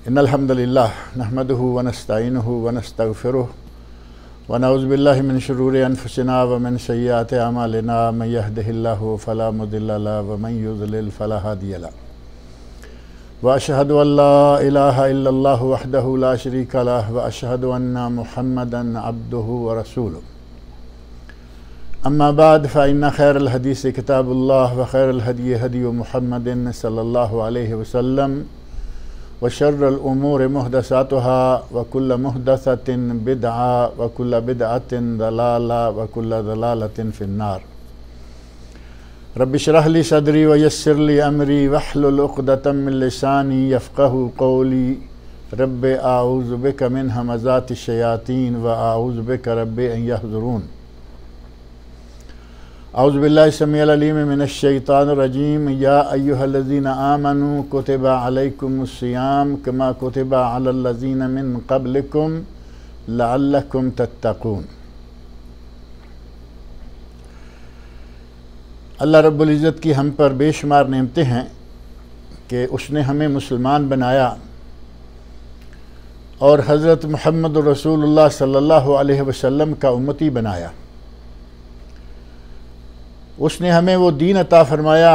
इन्नल हम्दुलिल्लाह नहमदुहु व नस्तईनुहु व नस्तगफिरुहु व नऊज़ु बिल्लाहि मिन शुरूरि अनफुसिना व मिन सय्यिआति अमालिना मन यहदिहिल्लाहु फला मुदिल्ल लहु व मन युज़लिल फला हादिय लहु व अशहदु अल्ला इलाहा इल्लल्लाहु वहदहु ला शरीका लहु व अशहदु अन्ना मुहम्मदन अब्दुहु व रसूलुहु अम्मा बाद फ़इन्न खैरल हदीस किताबुल्लाह व खैरल हदी हदी मुहम्मदिन सल्लल्लाहु अलैहि वसल्लम व शर्रुल उमूर मुहदसातुहा व कुल्ल मुहदसतिन बिदअ व कुल्ल बिदअतिन दलाला व कुल्ल दलालतिन फिन्नार। रब्बि इश्रह ली सदरी व यस्सिर ली अमरी वहलुल उक़दतम मिन लिसानी यफ़क़हू क़ौली रब्बि अऊज़ु बिका मिन हमज़ातिश शयातीन व अऊज़ु बिका रब्बि अन यहज़ुरून। औज़ु बिल्लाहि समीउल अलीम मिनश शैतानिर रजीम। या अय्युहल्लज़ीना आमनू कुतिबा अलैकुमुस्सियाम कमा कुतिबा अलल्लज़ीना मिन क़ब्लिकुम लअल्लकुम तत्तक़ून। अल्लाह रब्बुल इज़्ज़त की हम पर बेशुमार नेमतें हैं कि उसने हमें मुसलमान बनाया और हज़रत मुहम्मद रसूलुल्लाह सल्लल्लाहु अलैहि वसल्लम का उम्मती बनाया। उसने हमें वो दीन अता फ़रमाया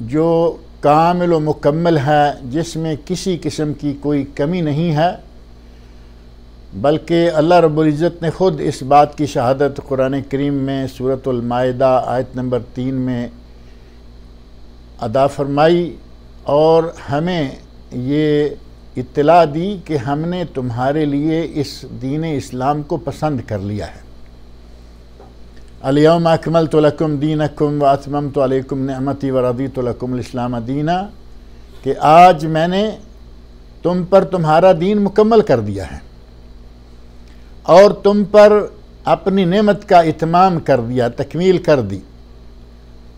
जो कामिल व मुकम्मल है, जिसमें किसी किस्म की कोई कमी नहीं है, बल्कि अल्लाह रब्बुल इज़्ज़त ने ख़ुद इस बात की शहादत कुरान करीम में सूरतुल माइदा आयत नंबर 3 में अदा फ़रमाई और हमें ये इत्तला दी कि हमने तुम्हारे लिए इस दीन इस्लाम को पसंद कर लिया है। अल-यौम अकमलतु लकुम दीनकुम व अतममतु अलैकुम निअमती व रदीतु लकुमुल इस्लाम दीना, कि आज मैंने तुम पर तुम्हारा दीन मुकम्मल कर दिया है और तुम पर अपनी नेमत का इत्माम कर दिया, तकमील कर दी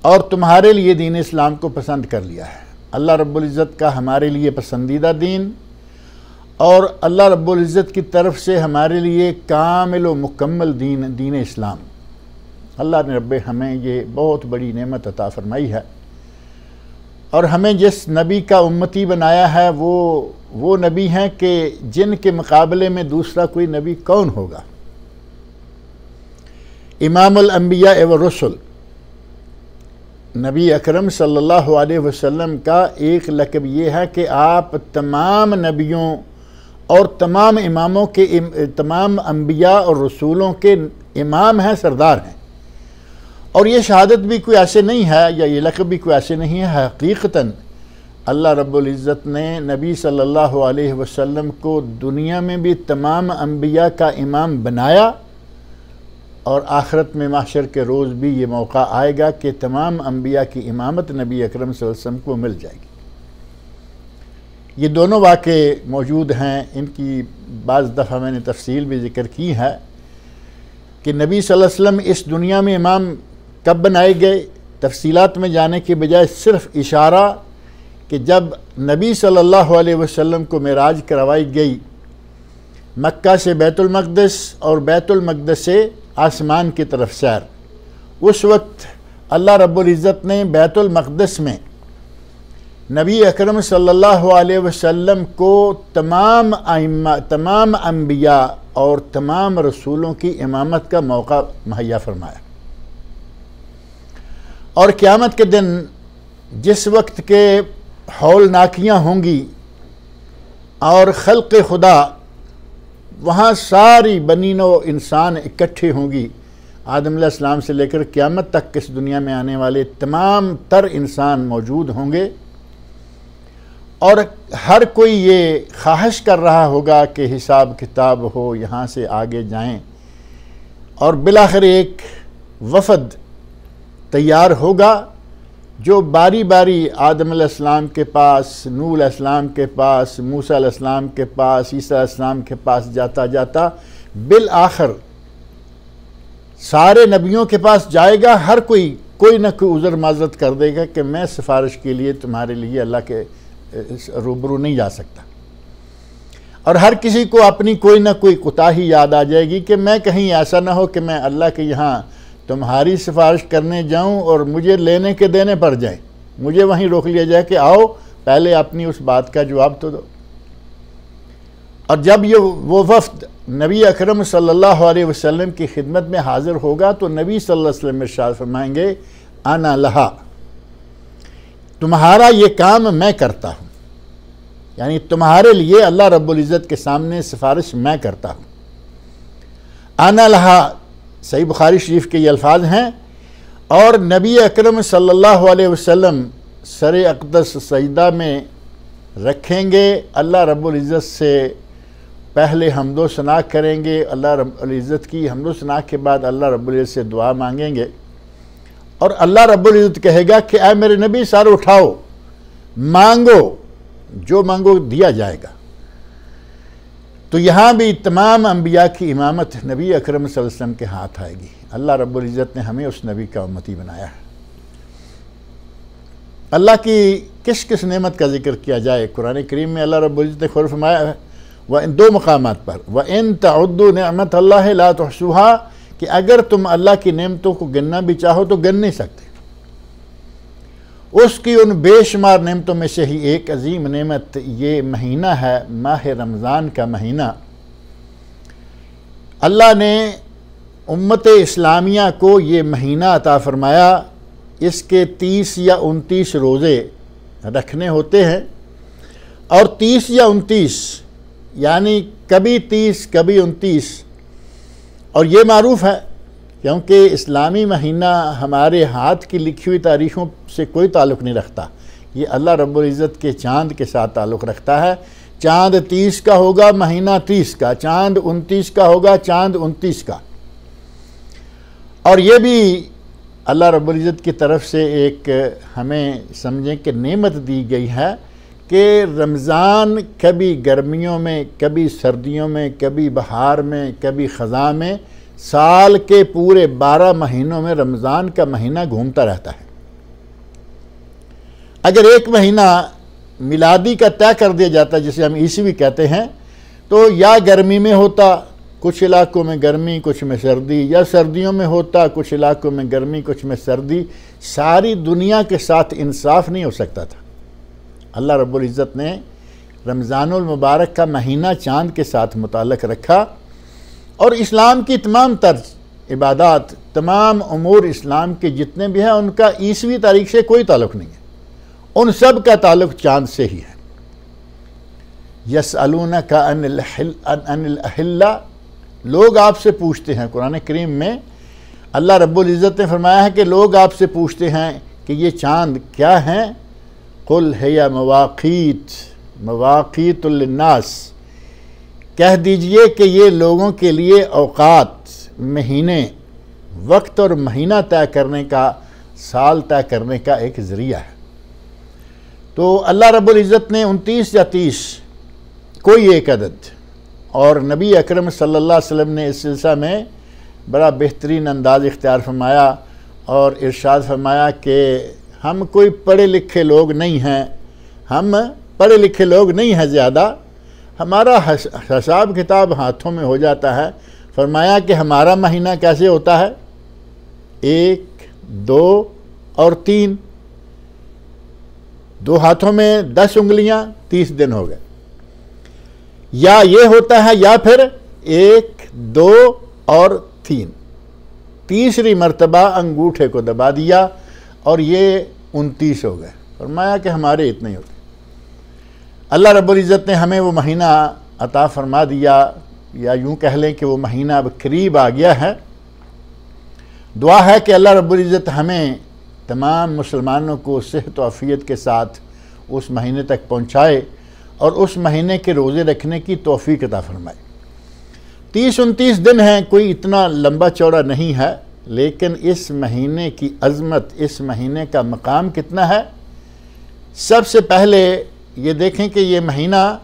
और तुम्हारे लिए दीन इस्लाम को पसंद कर लिया है। अल्लाह रब्बुल इज़्ज़त का हमारे लिए पसंदीदा दीन और अल्लाह रब्बुल इज़्ज़त की तरफ से हमारे लिए कामिल व मुकम्मल दीन इस्लाम। अल्लाह ने रब्बे हमें ये बहुत बड़ी नेमत अता फ़रमाई है और हमें जिस नबी का उम्मती बनाया है वो नबी हैं कि जिनके मुकाबले में दूसरा कोई नबी कौन होगा। इमामुल अंबिया व रुसुल, नबी अकरम सल्लल्लाहु अलैहि वसल्लम का एक लक़ब ये है कि आप तमाम नबियों और तमाम इमामों के, तमाम अंबिया और रसूलों के इमाम हैं, सरदार हैं। और ये शहादत भी कोई ऐसे नहीं है या ये लक़ब भी कोई ऐसे नहीं है, हकीकतन अल्लाह रब्बुल इज़्ज़त ने नबी सल्लल्लाहु अलैहि वसल्लम को दुनिया में भी तमाम अंबिया का इमाम बनाया और आखिरत में महशर के रोज़ भी ये मौका आएगा कि तमाम अंबिया की इमामत नबी अकरम सल्लल्लाहु अलैहि वसल्लम को मिल जाएगी। ये दोनों वाक़े मौजूद हैं, इनकी बाज़ दफ़ा मैंने तफसील भी ज़िक्र की है कि नबी सल्लल्लाहु अलैहि वसल्लम इस दुनिया में इमाम कब बनाए गए। तफसीलात में जाने के बजाय सिर्फ़ इशारा कि जब नबी सल्लल्लाहु अलैहि वसल्लम को मेराज करवाई गई मक्का से बैतुल मक़दिस और बैतुल मक़दिस से आसमान की तरफ सैर, उस वक्त अल्लाह रब्बुल इज़्ज़त ने बैतुल मक़दिस में नबी अकरम सल्लल्लाहु अलैहि वसल्लम को तमाम अंबिया और तमाम रसूलों की इमामत का मौका मुहैया फरमाया। और क़यामत के दिन जिस वक्त के हौलनाकियाँ होंगी और खल्क़ खुदा वहाँ सारी बनीनो इंसान इकट्ठे होंगी, आदम अलैहिस्सलाम से लेकर क़यामत तक इस दुनिया में आने वाले तमाम तर इंसान मौजूद होंगे और हर कोई ये ख्वाहिश कर रहा होगा कि हिसाब किताब हो, यहाँ से आगे जाएं और बिलाखिर एक वफ़द तैयार होगा जो बारी बारी आदम अलैहिस्सलाम के पास, नूह अलैहिस्सलाम के पास, मूसा अलैहिस्सलाम के पास, ईसा अलैहिस्सलाम के पास जाता जाता बिल आखिर सारे नबियों के पास जाएगा। हर कोई ना कोई उज़र माज़रत कर देगा कि मैं सिफारिश के लिए तुम्हारे लिए अल्लाह के रूबरू नहीं जा सकता और हर किसी को अपनी कोई ना कोई कोताही याद आ जाएगी कि मैं कहीं ऐसा ना हो कि मैं अल्लाह के यहाँ तुम्हारी सिफारिश करने जाऊं और मुझे लेने के देने पड़ जाए, मुझे वहीं रोक लिया जाए कि आओ पहले अपनी उस बात का जवाब तो दो। और जब ये वो वफ़द नबी अकरम सल्लल्लाहु अलैहि वसल्लम की खिदमत में हाज़िर होगा तो नबी सल्लल्लाहु अलैहि वसल्लम इरशाद फरमाएंगे, अना लहा, तुम्हारा ये काम मैं करता हूँ, यानी तुम्हारे लिए अल्लाह रब्बुल इज़्ज़त के सामने सिफारिश मैं करता हूँ। अना लहा सही बुखारी शरीफ के ये अल्फाज हैं। और नबी अकरम सल्लल्लाहु अलैहि वसल्लम सर अक़दस सजदा में रखेंगे, अल्लाह रब्बुल इज़्ज़त से पहले हम्दो सना करेंगे, अल्लाह रब्बुल इज़्ज़त की हम्दो सना के बाद अल्लाह रब्बुल इज़्ज़त से दुआ मांगेंगे और अल्लाह रब्बुल इज़्ज़त कहेगा कि ऐ मेरे नबी सर उठाओ, मांगो, जो मांगो दिया जाएगा। तो यहाँ भी तमाम अम्बिया की इमामत नबी अकरम सल्लल्लाहु अलैहि वसल्लम के हाथ आएगी। अल्लाह रब्बुल इज़्ज़त ने हमें उस नबी का उम्मती बनाया है। अल्लाह की किस किस नेमत का जिक्र किया जाए। कुरान करीम में अल्लाह रब्बुल इज़्ज़त ने खुद फरमाया है व इन दो मकामात पर, व इन तउद्दू निअमत अल्लाह ला तुहसूहा, कि अगर तुम अल्लाह की नेमतों को गिनना भी चाहो तो गिन नहीं सकते। उसकी उन बेशुमार नेमतों में से ही एक अजीम नेमत ये महीना है, माह रमज़ान का महीना। अल्लाह ने उम्मत इस्लामिया को ये महीना अता फरमाया। इसके 30 या 29 रोज़े रखने होते हैं और 30 या 29 यानी कभी 30 कभी 29। और ये मारूफ़ है क्योंकि इस्लामी महीना हमारे हाथ की लिखी हुई तारीख़ों से कोई ताल्लुक़ नहीं रखता, ये अल्लाह रब्बुल इज़्ज़त के चाँद के साथ ताल्लुक़ रखता है। चाँद 30 का होगा, महीना 30 का, चाँद 29 का होगा, चाँद 29 का। और ये भी अल्लाह रब्बुल इज़्ज़त की तरफ से एक हमें समझें कि नेमत दी गई है कि रमज़ान कभी गर्मियों में, कभी सर्दियों में, कभी बहार में, कभी ख़ज़ां में, साल के पूरे 12 महीनों में रमज़ान का महीना घूमता रहता है। अगर एक महीना मिलादी का तय कर दिया जाता, जिसे हम ईसवी कहते हैं, तो या गर्मी में होता, कुछ इलाकों में गर्मी कुछ में सर्दी, या सर्दियों में होता, कुछ इलाकों में गर्मी कुछ में सर्दी। सारी दुनिया के साथ इंसाफ नहीं हो सकता था। अल्लाह रब्बुल इज़्ज़त ने रमज़ानुल मुबारक का महीना चाँद के साथ मुताल्लक़ रखा और इस्लाम की तमाम तर्ज इबादात, तमाम उमूर इस्लाम के जितने भी हैं उनका ईसवी तारीख से कोई ताल्लुक़ नहीं है, उन सब का ताल्लुक़ चाँद से ही है। यसअलूनका अनिल अहिल्ला, लोग आपसे पूछते हैं। कुरान करीम में अल्लाह रब्बुल इज़्ज़त ने फरमाया है कि लोग आपसे पूछते हैं कि ये चाँद क्या हैं। कुल हिया मवाक़ीतुल लिन्नास, कह दीजिए कि ये लोगों के लिए औक़ात, महीने, वक्त और महीना तय करने का, साल तय करने का एक ज़रिया है। तो अल्लाह रब्बुल इज़्ज़त ने 29 या 30 कोई एक अदद, और नबी अकरम सल्लल्लाहु अलैहि वसल्लम ने इस सिलसिले में बड़ा बेहतरीन अंदाज़ इख्तियार फरमाया और इरशाद फरमाया कि हम कोई पढ़े लिखे लोग नहीं हैं, हम पढ़े लिखे लोग नहीं हैं ज़्यादा, हमारा हिसाब किताब हाथों में हो जाता है। फरमाया कि हमारा महीना कैसे होता है, 1, 2 और 3, 2 हाथों में 10 उंगलियां, 30 दिन हो गए। या ये होता है या फिर 1, 2 और 3, तीसरी मर्तबा अंगूठे को दबा दिया और ये 29 हो गए। फरमाया कि हमारे इतने ही होते। अल्लाह रब्बुल इज़्ज़त ने हमें वो महीना अता फरमा दिया, या यूँ कह लें कि वो महीना अब करीब आ गया है। दुआ है कि अल्लाह रब्बुल इज़्ज़त हमें तमाम मुसलमानों को सेहत व आफ़ियत के साथ उस महीने तक पहुँचाए और उस महीने के रोज़े रखने की तौफ़ीक़ अता फरमाए। 30-29 दिन हैं, कोई इतना लंबा चौड़ा नहीं है, लेकिन इस महीने की अज़मत, इस महीने का मकाम कितना है। सबसे पहले ये देखें कि ये महीना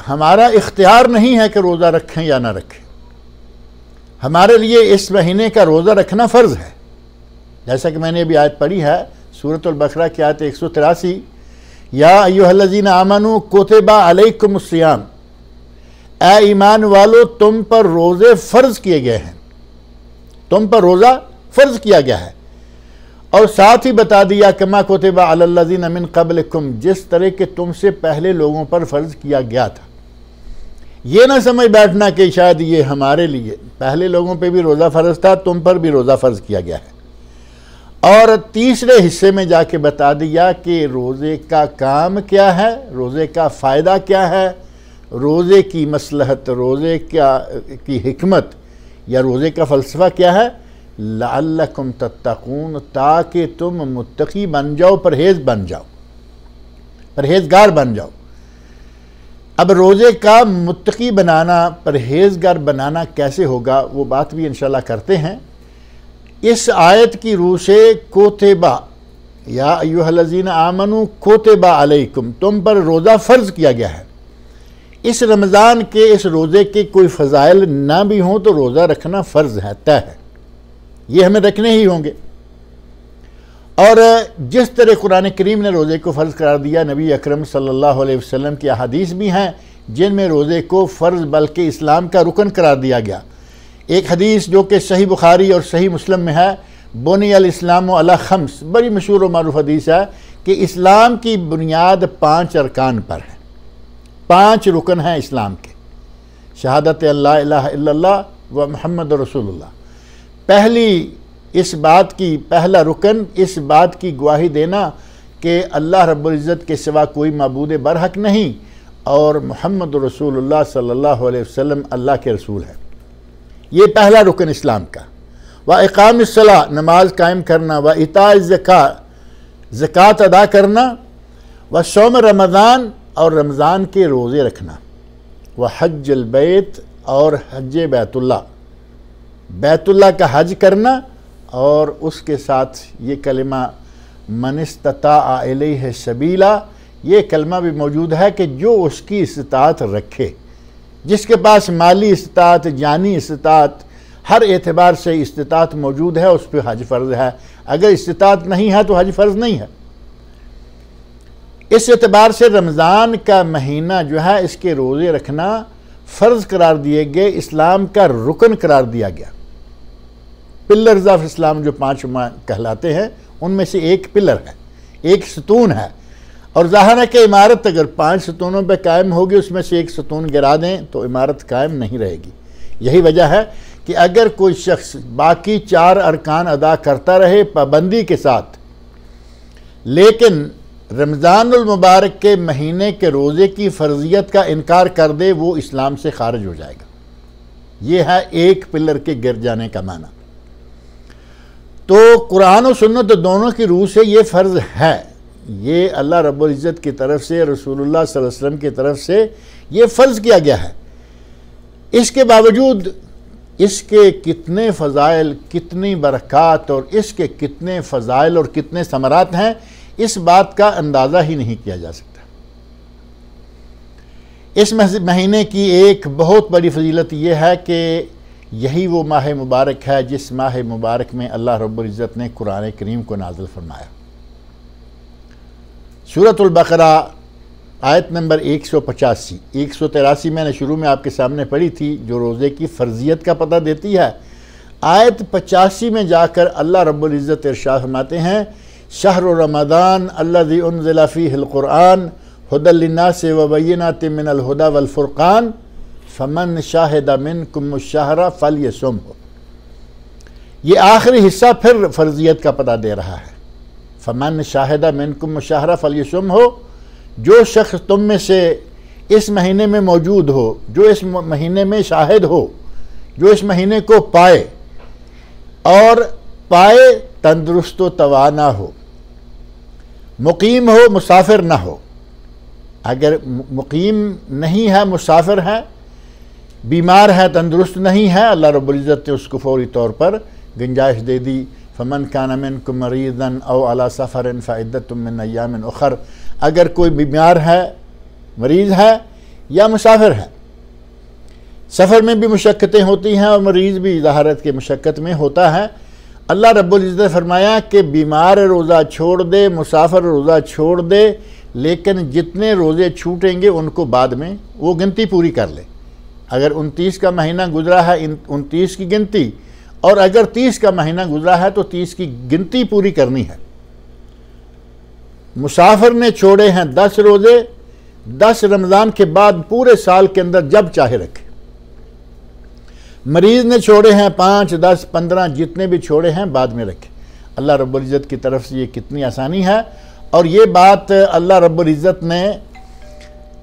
हमारा इख्तियार नहीं है कि रोज़ा रखें या ना रखें। हमारे लिए इस महीने का रोज़ा रखना फ़र्ज़ है। जैसा कि मैंने अभी आयत पढ़ी है सूरतुल बकरा की आयत 183, या अय्युहल्लज़ीना आमनू कुतिबा अलैकुमुस्सियाम, ए ईमान वालो तुम पर रोज़े फ़र्ज़ किए गए हैं, तुम पर रोज़ा फ़र्ज़ किया गया है। और साथ ही बता दिया कमा कुतिबा अलल्लज़ीना मिन क़ब्लिकुम, जिस तरह के तुमसे पहले लोगों पर फ़र्ज़ किया गया था। ये ना समझ बैठना कि शायद ये हमारे लिए, पहले लोगों पे भी रोज़ा फ़र्ज था, तुम पर भी रोज़ा फ़र्ज किया गया है। और तीसरे हिस्से में जाके बता दिया कि रोज़े का काम क्या है, रोज़े का फ़ायदा क्या है, रोज़े की मसलहत, रोज़े की हिकमत या रोज़े का फ़लसफ़ा क्या है। लअल्लकुम तत्तकून, ताकि तुम मुत्तकी बन जाओ, परहेज़ बन जाओ, परहेज़गार बन जाओ। अब रोज़े का मुत्तकी बनाना, परहेज़गार बनाना कैसे होगा, वो बात भी इंशाल्लाह करते हैं। इस आयत की रूह से कोतेबा या अय्युहल्लज़ीना आमनू कोतेबा अलैकुम, तुम पर रोज़ा फ़र्ज़ किया गया है। इस रमज़ान के इस रोज़े के कोई फ़ज़ाइल ना भी हों तो रोज़ा रखना फ़र्ज़ है, तय है, ये हमें रखने ही होंगे। और जिस तरह कुरान करीम ने रोज़े को फ़र्ज़ करार दिया, नबी अकरम सल्लल्लाहु अलैहि वसल्लम की अहादीस भी हैं जिनमें रोज़े को फ़र्ज़ बल्कि इस्लाम का रुकन करार दिया गया। एक हदीस जो कि सही बुखारी और सही मुस्लिम में है, बुनी अल इस्लाम अला खम्स, बड़ी मशहूर और मारूफ हदीस है कि इस्लाम की बुनियाद 5 अरकान पर है, 5 रुकन हैं इस्लाम के। शहादत अल्ला इलाहा इल्लल्लाह व मुहम्मद रसूलुल्लाह, पहली इस बात की, पहला रुकन इस बात की गवाही देना कि अल्लाह रब्बुल इज़्ज़त के सिवा कोई माबूद बरहक नहीं और मुहम्मद रसूलुल्लाह सल्लल्लाहु अलैहि वसल्लम अल्लाह के रसूल है। ये पहला रुकन इस्लाम का। व इक़ामिस्सलाह, नमाज कायम करना, व इताअ ज़कात अदा करना, व सौम रमज़ान, और रमज़ान के रोज़े रखना, व हज्जुल बैत, और हज बैतुल्लाह, बैतुल्लाह का हज करना, और उसके साथ ये कलिमा मन इस्तताअ इलैहि सबीला, ये कलमा भी मौजूद है कि जो उसकी इस्तात रखे, जिसके पास माली इस्तात, जानी इस्तात, हर एतबार से इस्तात मौजूद है, उस पर हज फ़र्ज़ है। अगर इस्तात नहीं है तो हज फ़र्ज़ नहीं है। इस एतबार से रमज़ान का महीना जो है, इसके रोज़े रखना फ़र्ज़ करार दिए गए, इस्लाम का रुकन करार दिया गया। पिलर्स ऑफ इस्लाम जो 5 कहलाते हैं, उनमें से एक पिलर है, एक सतून है। और ज़ाहिर है कि इमारत अगर 5 सतूनों पर कायम होगी, उसमें से एक सतून गिरा दें तो इमारत कायम नहीं रहेगी। यही वजह है कि अगर कोई शख्स बाकी 4 अरकान अदा करता रहे पाबंदी के साथ, लेकिन रमज़ानुल मुबारक के महीने के रोज़े की फ़र्जियत का इनकार कर दे, वो इस्लाम से खारिज हो जाएगा। ये है एक पिलर के गिर जाने का माना। तो कुरान और सुन्नत दोनों की रूह से ये फ़र्ज़ है, ये अल्लाह रब्बुल इज़्ज़त की तरफ से, रसूलुल्लाह सल्लल्लाहु अलैहि वसल्लम की तरफ से ये फ़र्ज़ किया गया है। इसके बावजूद इसके कितने फ़ज़ाइल, कितनी बरक़ात और इसके कितने फ़ज़ाइल और कितने समरात हैं, इस बात का अंदाज़ा ही नहीं किया जा सकता। इस महीने की एक बहुत बड़ी फजीलत यह है कि यही वो माह मुबारक है जिस माह मुबारक में अल्लाह रब्बुल इज़्ज़त ने कुरान करीम को नाज़िल फरमाया। सूरतुल बकरा आयत नंबर 185, 183 मैंने शुरू में आपके सामने पढ़ी थी, जो रोज़े की फ़र्जियत का पता देती है। आयत 85 में जाकर अल्लाह रब्बुल इज़्ज़त इरशाद फरमाते हैं, शहरु रमज़ान अल्लज़ी उन्ज़िला फ़ीहिल क़ुरआन हुदल लिन्नासि व बय्यिनातिन मिनल हुदा वल फ़ुरक़ान फ़मन शाहिदा मिनकुमुश-शहरा फ़लयसुमहु। ये आखिरी हिस्सा फिर फ़र्जियत का पता दे रहा है। फ़मन शाहिदा मिनकुमुश-शहरा फ़लयसुमहु, जो शख्स तुम में से इस महीने में मौजूद हो, जो इस महीने में शाहिद हो, जो इस महीने को पाए, और पाए तंदुरुस्त व तवाना हो, मुकीम हो, मुसाफिर ना हो। अगर मुकीम नहीं है, मुसाफिर है, बीमार है, तंदुरुस्त नहीं है, अल्लाह रब्बुल इज़्ज़त ने उसको फौरी तौर पर गुंजाइश दे दी। फ़मन कान मिनकुम मरीज़न औ अला सफ़रिन फ़इद्दतुम मिन अय्यामिन उख़र, अगर कोई बीमार है, मरीज़ है या मुसाफिर है, सफ़र में भी मुशक्क़तें होती हैं और मरीज़ भी ज़हारत की मुशक्क़त में होता है। अल्लाह रब्बुल इज़्ज़त ने फरमाया कि बीमार रोज़ा छोड़ दे, मुसाफिर रोज़ा छोड़ दे, लेकिन जितने रोज़े छूटेंगे उनको बाद में वो गिनती पूरी कर ले। अगर 29 का महीना गुजरा है, 29 की गिनती, और अगर 30 का महीना गुजरा है तो 30 की गिनती पूरी करनी है। मुसाफिर ने छोड़े हैं 10 रोज़े, 10 रमज़ान के बाद पूरे साल के अंदर जब चाहे रखे। मरीज़ ने छोड़े हैं 5, 10, 15 जितने भी छोड़े हैं बाद में रखे। अल्लाह रब्बुल इज़्ज़त की तरफ से ये कितनी आसानी है। और ये बात अल्लाह रब्बुल इज़्ज़त ने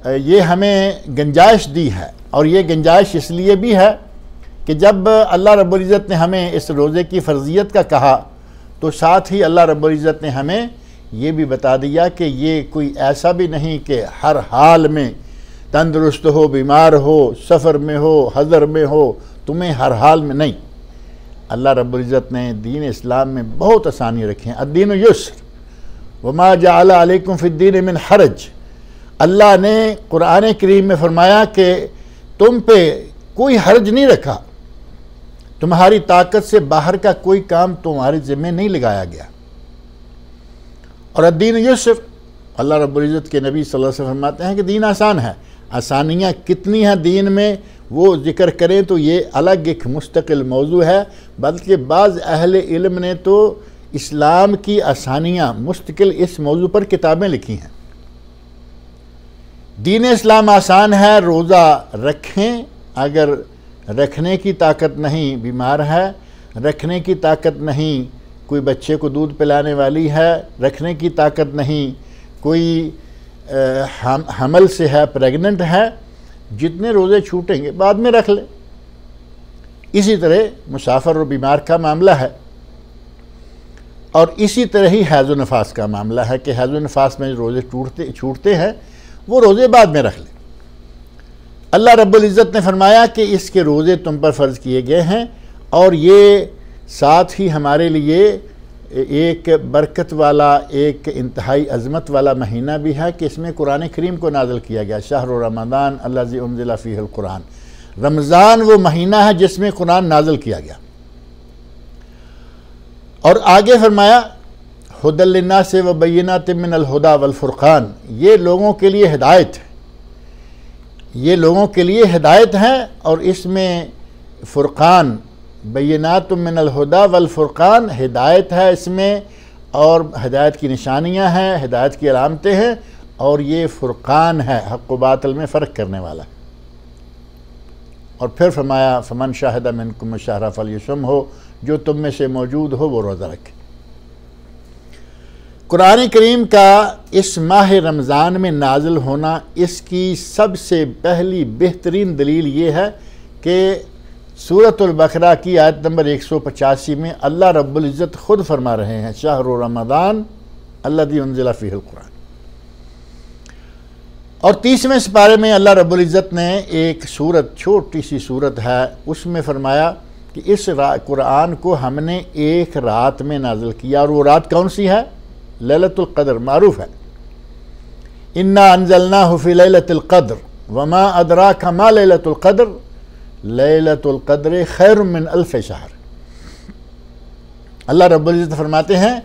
ये हमें गुंजाइश दी है, और ये गुंजाइश इसलिए भी है कि जब अल्लाह रब्बुल इज़्ज़त ने हमें इस रोज़े की फ़र्ज़ियत का कहा तो साथ ही अल्लाह रब्बुल इज़्ज़त ने हमें ये भी बता दिया कि ये कोई ऐसा भी नहीं कि हर हाल में तंदुरुस्त हो, बीमार हो, सफ़र में हो, हज़र में हो, तुम्हें हर हाल में नहीं। अल्लाह रब्बुल इज़्ज़त ने दीन इस्लाम में बहुत आसानी रखी है। अद्दीन युस्र वमा जअला अलैकुम फिद्दीन मिन हरज। अल्लाह ने कुरान करीम में फरमाया कि तुम पे कोई हर्ज नहीं रखा, तुम्हारी ताकत से बाहर का कोई काम तुम्हारे ज़िम्मे नहीं लगाया गया। और अद्दीन युस्र, अल्लाह रब्बुल इज़्ज़त के नबी सल्लल्लाहु अलैहि वसल्लम फरमाते हैं कि दीन आसान है। आसानियाँ कितनी हैं दीन में वो ज़िक्र करें तो ये अलग एक मुस्तकिल मौजू है, बल्कि बाज़ अहले इल्म ने तो इस्लाम की आसानियाँ मुस्तकिल इस मौजू पर किताबें लिखी हैं। दीन इस्लाम आसान है। रोज़ा रखें, अगर रखने की ताकत नहीं, बीमार है, रखने की ताकत नहीं, कोई बच्चे को दूध पिलाने वाली है, रखने की ताकत नहीं, कोई हमल से है, प्रेग्नेंट है, जितने रोज़े छूटेंगे बाद में रख ले। इसी तरह मुसाफिर और बीमार का मामला है, और इसी तरह ही हैज़ व नफास का मामला है कि हैज़ व नफास में रोज़े छूटते हैं वो रोज़े बाद में रख ले। अल्लाह रब्बुल इज़्ज़त ने फरमाया कि इसके रोज़े तुम पर फ़र्ज़ किए गए हैं, और ये साथ ही हमारे लिए एक बरकत वाला, एक इंतहाई अज़मत वाला महीना भी है कि इसमें कुरान करीम को नाज़िल किया गया। शहर रमज़ान अल्लज़ी उन्ज़िला फ़ीहिल कुरान। रमज़ान वो महीना है जिसमें कुरान नाज़िल किया गया। और आगे फरमाया हुदल लिन्नास व बय्यिनातिम मिनल हुदा वल फुरक़ान। ये लोगों के लिए हिदायत है, ये लोगों के लिए हिदायत है, और इसमें फ़ुरक़ान, बय्यिनातुम मिनल हुदा वल फुरक़ान, हिदायत है इसमें, और हिदायत की निशानियां हैं, हिदायत की अलामतें हैं, और ये फ़ुरक़ान है, हक़ व बातिल में फ़र्क करने वाला। और फिर फरमाया फ़मन शाहिदा मिनकुम शहरा फ़ल्युसुम हो, जो तुम में से मौजूद हो वो रोज़ा रखे। कुरान करीम का इस माह रमज़ान में नाज़िल होना, इसकी सबसे पहली बेहतरीन दलील ये है कि सूरतुल बकरा की आयत नंबर 185 में अल्लाह रब्बुल इज़्ज़त ख़ुद फरमा रहे हैं शहर रमज़ान अल्लज़ी उन्ज़िला फ़ीहिल कुरान। और 30वें सिपारे में अल्लाह रब्बुल इज़्ज़त ने एक सूरत, छोटी सी सूरत है, उसमें फरमाया कि इस कुरान को हमने एक रात में नाज़िल किया, और वो रात कौन सी है? लैलतुल क़द्र। मारूफ़ है, इन्ना अंज़लनाहु फ़ी लैलतिल क़द्र वमा अदराका मा लैलतुल क़द्र लैलतुल क़द्र खैरुम मिन अल्फ़ शहर। अल्लाह रब्बुल इज़्ज़त फरमाते हैं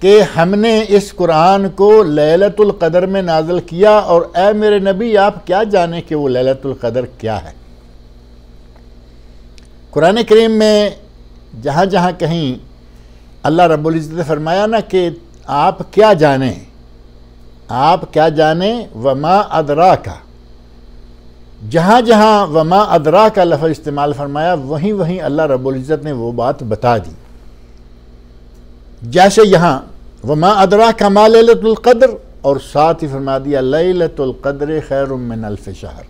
कि हमने इस कुरान को लैलतुल क़द्र में नाज़िल किया, और ए मेरे नबी आप क्या जाने कि वो लैलतुल क़द्र क्या है। कुरान करीम में जहाँ जहाँ कहीं अल्लाह रब्बुल इज़्ज़त ने फरमाया ना कि आप क्या जाने, आप क्या जाने, वमा अदरा का, जहाँ जहाँ वमा अदरा का लफ्ज़ इस्तेमाल फरमाया वहीं वहीं अल्लाह रब्बुल इज़्ज़त ने वो बात बता दी। जैसे यहाँ वमा अदरा का मा लैलतुल क़द्र, और साथ ही फरमा दिया लैलतुल क़द्र खैरुम मिन अल्फ़ शहर।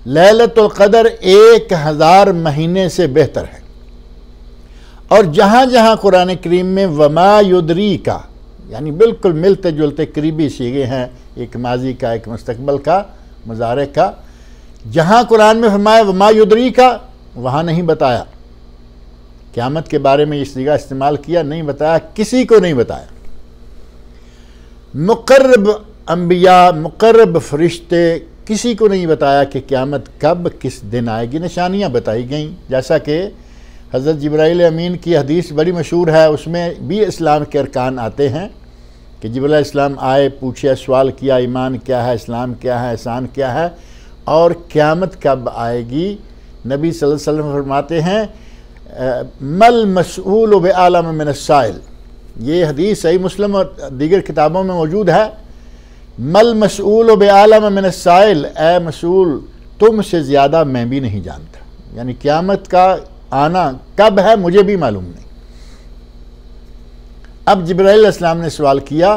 लैलतुल क़द्र 1000 महीने से बेहतर है। और जहाँ जहाँ कुरान करीम में वमा युदरी का, यानी बिल्कुल मिलते जुलते करीबी सीगे हैं, एक माजी का, एक मुस्तकबल का, मुज़ारे का, जहाँ कुरान में फरमाया वमा युदरी का, वहाँ नहीं बताया क़यामत के बारे में। इस सीगा इस्तेमाल किया, नहीं बताया, किसी को नहीं बताया। मुक़र्रब अंबिया, मुक़र्रब फरिश्ते, किसी को नहीं बताया कि क़यामत कब किस दिन आएगी। निशानियाँ बताई गईं, जैसा कि हज़रत जिब्राइल अमीन की हदीस बड़ी मशहूर है, उसमें भी इस्लाम के अरकान आते हैं कि जिब्राइल इस्लाम आए, पूछे, सवाल किया, ईमान क्या है, इस्लाम क्या है, एहसान क्या है, और क़यामत कब आएगी। नबी सल्लल्लाहु अलैहि वसल्लम फरमाते हैं मल मसऊल बिआलम मिन अस्साइल। ये हदीस सही मुस्लिम और दीगर किताबों में मौजूद है मल मसूल बेआलम मिन अस्साइल, ए मसूल तुमसे ज़्यादा मैं भी नहीं जानता। यानी क़यामत का आना कब है मुझे भी मालूम नहीं। अब जिब्राइल अलैहिस्सलाम ने सवाल किया,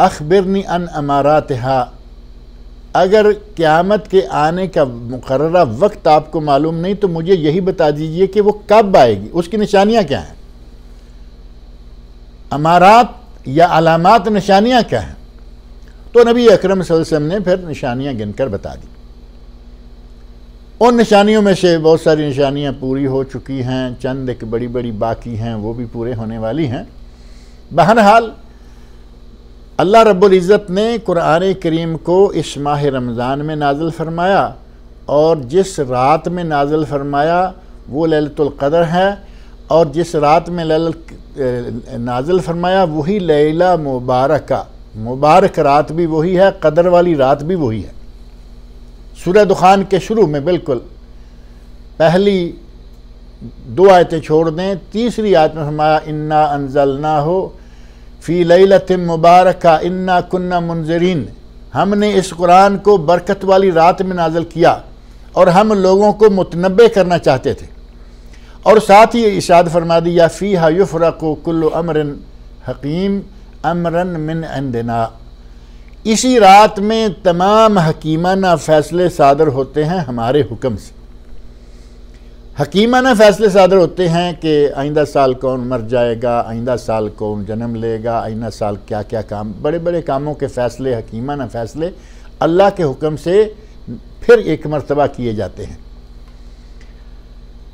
अखबिरनी अन अमारातिहा, अगर क़यामत के आने का मुकर्ररा वक्त आपको मालूम नहीं तो मुझे यही बता दीजिए कि वो कब आएगी, उसकी निशानियाँ क्या हैं। अमारात या अलामात निशानियाँ क्या हैं? तो नबी अकरम सल्लल्लाहु अलैहि वसल्लम ने फिर निशानियाँ गिनकर बता दी। उन निशानियों में से बहुत सारी निशानियाँ पूरी हो चुकी हैं, चंद एक बड़ी बड़ी बाकी हैं, वो भी पूरे होने वाली हैं। बहरहाल अल्लाह रब्बुल इज़्ज़त ने कुरान करीम को इस माह रमज़ान में नाज़िल फरमाया, और जिस रात में नाज़िल फरमाया वो लैलतुल क़द्र है, और जिस रात में नाज़िल फरमाया वही लैला मुबारका, मुबारक रात भी वही है, क़द्र वाली रात भी वही है। सूरह दुखान के शुरू में बिल्कुल पहली 2 आयतें छोड़ दें, तीसरी आयत में फरमाया इन्ना अंज़लनाहु फ़ी लैलतिन मुबारका इन्ना कुन्ना मुनज़िरीन, हमने इस कुरान को बरकत वाली रात में नाज़िल किया और हम लोगों को मुतनब्बे करना चाहते थे। और साथ ही इरशाद फरमा दिया फ़ीहा युफ़रक़ु कुल्लु अम्रिन हकीम अमरन मिन इंदिना, इसी रात में तमाम हकीमाना फ़ैसले सादर होते हैं हमारे हुक्म से। हकीमाना फ़ैसले सादर होते हैं कि आइंदा साल कौन मर जाएगा, आइंदा साल कौन जन्म लेगा, आइंदा साल क्या क्या काम, बड़े बड़े कामों के फ़ैसले, हकीमाना फ़ैसले अल्लाह के हुक्म से फिर एक मरतबा किए जाते हैं।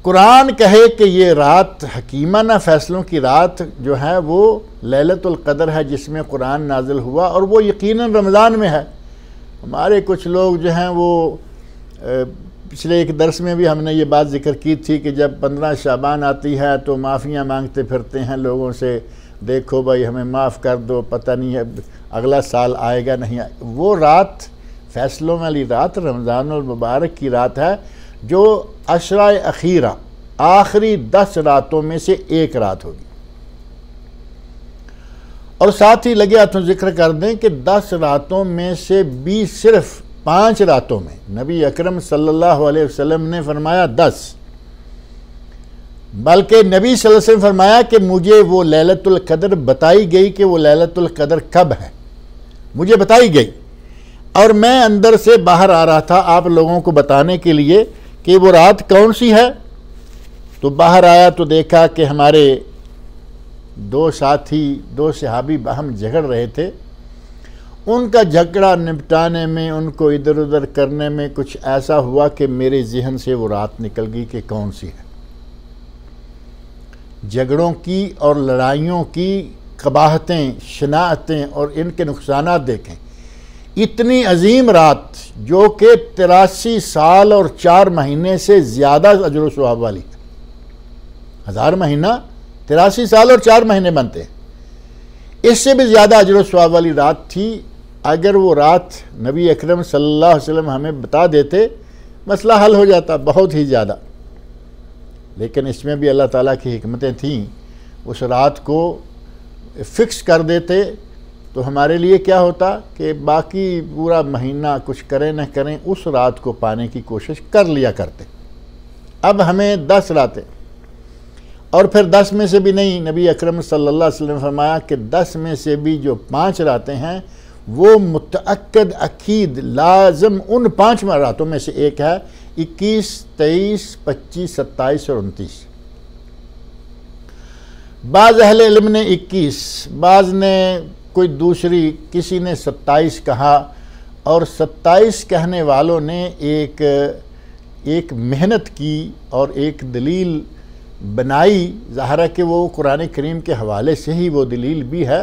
कुरान कहे कि ये रात हकीमाना फ़ैसलों की रात जो है वो लैलतुल क़द्र है जिसमें कुरान नाज़िल हुआ, और वो यकीनन रमज़ान में है। हमारे कुछ लोग जो हैं वो पिछले एक दर्स में भी हमने ये बात ज़िक्र की थी कि जब 15 शाबान आती है तो माफ़ियाँ मांगते फिरते हैं लोगों से, देखो भाई हमें माफ़ कर दो, पता नहीं है अगला साल आएगा नहीं आएगा। वो रात फ़ैसलों वाली रात रमज़ानुल मुबारक की रात है, जो अशरा अखीरा आखिरी 10 रातों में से एक रात होगी। और साथ ही लगे हाथों जिक्र कर दें कि 10 रातों में से भी सिर्फ 5 रातों में नबी अकरम सल्लल्लाहु अलैहि वसल्लम ने फरमाया 10, बल्कि नबी सल्लल्लाहु अलैहि वसल्लम फरमाया कि मुझे वो लैलतुल क़द्र बताई गई कि वो लैलतुल क़द्र कब है, मुझे बताई गई, और मैं अंदर से बाहर आ रहा था आप लोगों को बताने के लिए कि वो रात कौन सी है। तो बाहर आया तो देखा कि हमारे 2 साथी 2 सहाबी बाहम झगड़ रहे थे। उनका झगड़ा निपटाने में, उनको इधर उधर करने में कुछ ऐसा हुआ कि मेरे ज़हन से वो रात निकल गई कि कौन सी है। झगड़ों की और लड़ाइयों की कबाहतें, शनाअतें और इनके नुकसानात देखें। इतनी अजीम रात जो कि 83 साल और 4 महीने से ज़्यादा अजर व सवाब वाली है। 1000 महीना 83 साल और 4 महीने बनते हैं, इससे भी ज़्यादा अजर व सवाब वाली रात थी। अगर वो रात नबी अकरम सल्लल्लाहु अलैहि वसल्लम हमें बता देते, मसला हल हो जाता बहुत ही ज़्यादा। लेकिन इसमें भी अल्लाह ताला की हिकमतें थीं। उस रात को फ़िक्स कर देते तो हमारे लिए क्या होता कि बाकी पूरा महीना कुछ करें न करें उस रात को पाने की कोशिश कर लिया करते। अब हमें 10 रातें, और फिर 10 में से भी नहीं, नबी अकरम सल्लल्लाहु अलैहि वसल्लम ने फरमाया कि 10 में से भी जो 5 रातें हैं वो मुतअक्कद अकीद लाज़िम उन 5 रातों में से एक है, 21, 23, 25, 27 और 29। बाज़ अहले इल्म ने 21, बाज़ ने कोई दूसरी, किसी ने 27 कहा, और 27 कहने वालों ने एक मेहनत की और एक दलील बनाई। ज़ाहिर है कि वो कुरान करीम के हवाले से ही वो दलील भी है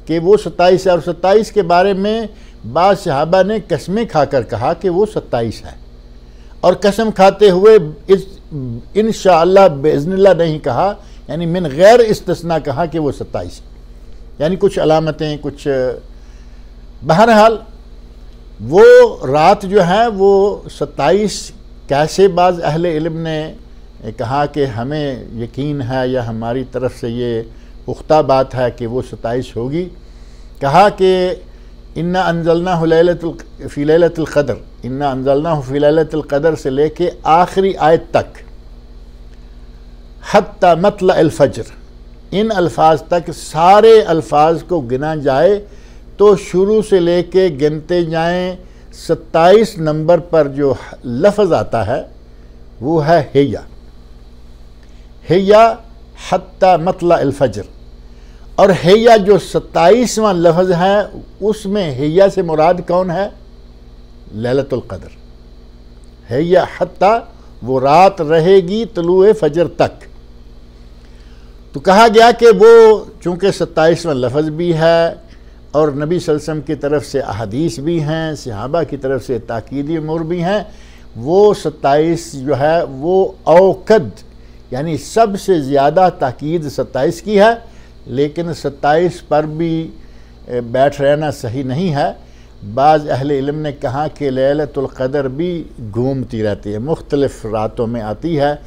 कि वो 27 है, और 27 के बारे में बाज़ सहाबा ने कसमें खाकर कहा कि वो 27 है, और कसम खाते हुए इंशाअल्लाह बिइज़्निल्लाह नहीं कहा, यानी मिन गैर इस्तिस्ना कहा कि वो 27 है। यानी कुछ अलामतें, कुछ बहरहाल वो रात जो है वो 27 कैसे, बाज़ अहले इल्म ने कहा कि हमें यकीन है या हमारी तरफ से ये पुख्ता बात है कि वो 27 होगी। कहा कि इन्ना अंजलनाहु फी लैलतिल क़द्र, इन्ना अंजलनाहु फी लैलतिल क़द्र से लेके आखिरी आयत तक, हत्ता मतलअल फ़ज्र, इन अल्फाज तक सारे अल्फाज को गिना जाए तो शुरू से लेके गिनते जाएं 27 नंबर पर जो लफ्ज़ आता है वो है हिया, हिया हत्ता मतलअल फ़ज्र। और हिया जो 27वां लफ्ज़ है उसमें हिया से मुराद कौन है? लैलतुल क़द्र। हिया हत्ता, वो रात रहेगी तुलूए फ़ज्र तक। तो कहा गया कि वो चूँकि 27वां लफ्ज़ भी है और नबी सल्लल्लाहु अलैहि वसल्लम की तरफ से अहदीस भी हैं, सहाबा की तरफ से ताकीदी उमूर भी हैं, वो 27 जो है वो औकद यानी सबसे ज़्यादा ताकीद 27 की है, लेकिन 27 पर भी बैठ रहना सही नहीं है। बाज़ अहले इल्म ने कहा कि लैलतुल क़द्र भी घूमती रहती है, मुख्तलिफ़ रातों में आती है,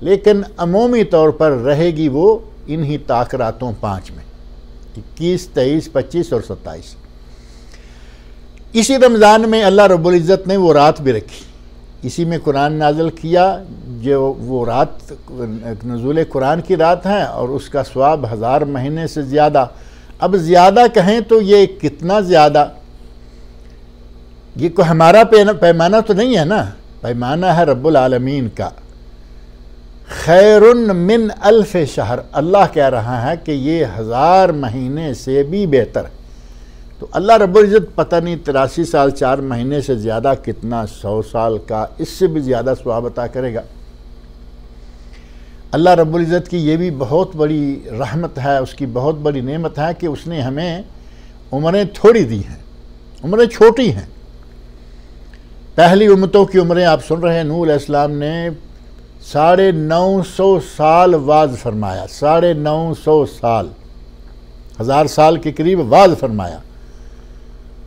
लेकिन अमूमी तौर पर रहेगी वो इन्हीं ताक रातों 5 में, 21, 23, 25 और 27। इसी रमज़ान में अल्लाह रब्बुल इज़्ज़त ने वो रात भी रखी, इसी में कुरान नाज़िल किया, जो वो रात नुज़ूल कुरान की रात है और उसका सवाब 1000 महीने से ज़्यादा। अब ज़्यादा कहें तो ये कितना ज़्यादा, ये कोई हमारा पैमाना तो नहीं है ना, पैमाना है रब्बुल आलमीन का। खैरुन मिन अल्फ शहर, अल्लाह कह रहा है कि ये 1000 महीने से भी बेहतर है। तो अल्लाह रब्बुल इज़्ज़त पता नहीं 83 साल 4 महीने से ज़्यादा कितना, 100 साल का, इससे भी ज़्यादा सवाब अता करेगा। अल्लाह रब्बुल इज़्ज़त की ये भी बहुत बड़ी रहमत है, उसकी बहुत बड़ी नेमत है कि उसने हमें उम्रें थोड़ी दी हैं, उम्रें छोटी हैं। पहली उम्मतों की उम्रें आप सुन रहे हैं, नूह अलैहिस्सलाम ने 950 साल वाज फरमाया, 950 साल, 1000 साल के करीब वाज फरमाया।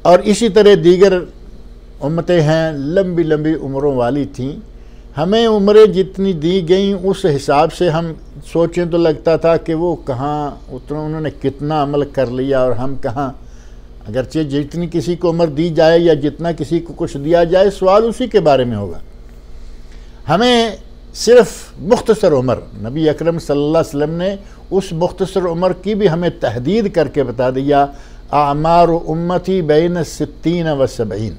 और इसी तरह दीगर उम्मतें हैं, लंबी लंबी उम्रों वाली थीं। हमें उम्रें जितनी दी गई उस हिसाब से हम सोचें तो लगता था कि वो कहाँ उतना उन्होंने कितना अमल कर लिया और हम कहाँ। अगरचे जितनी किसी को उम्र दी जाए या जितना किसी को कुछ दिया जाए, सवाल उसी के बारे में होगा। हमें सिर्फ मुख्तसर उम्र, नबी अकरम सल्लल्लाहु अलैहि वसल्लम ने उस मुख्तसर उम्र की भी हमें तहदीद करके बता दिया, आमार उम्मती बैन 60 व 70,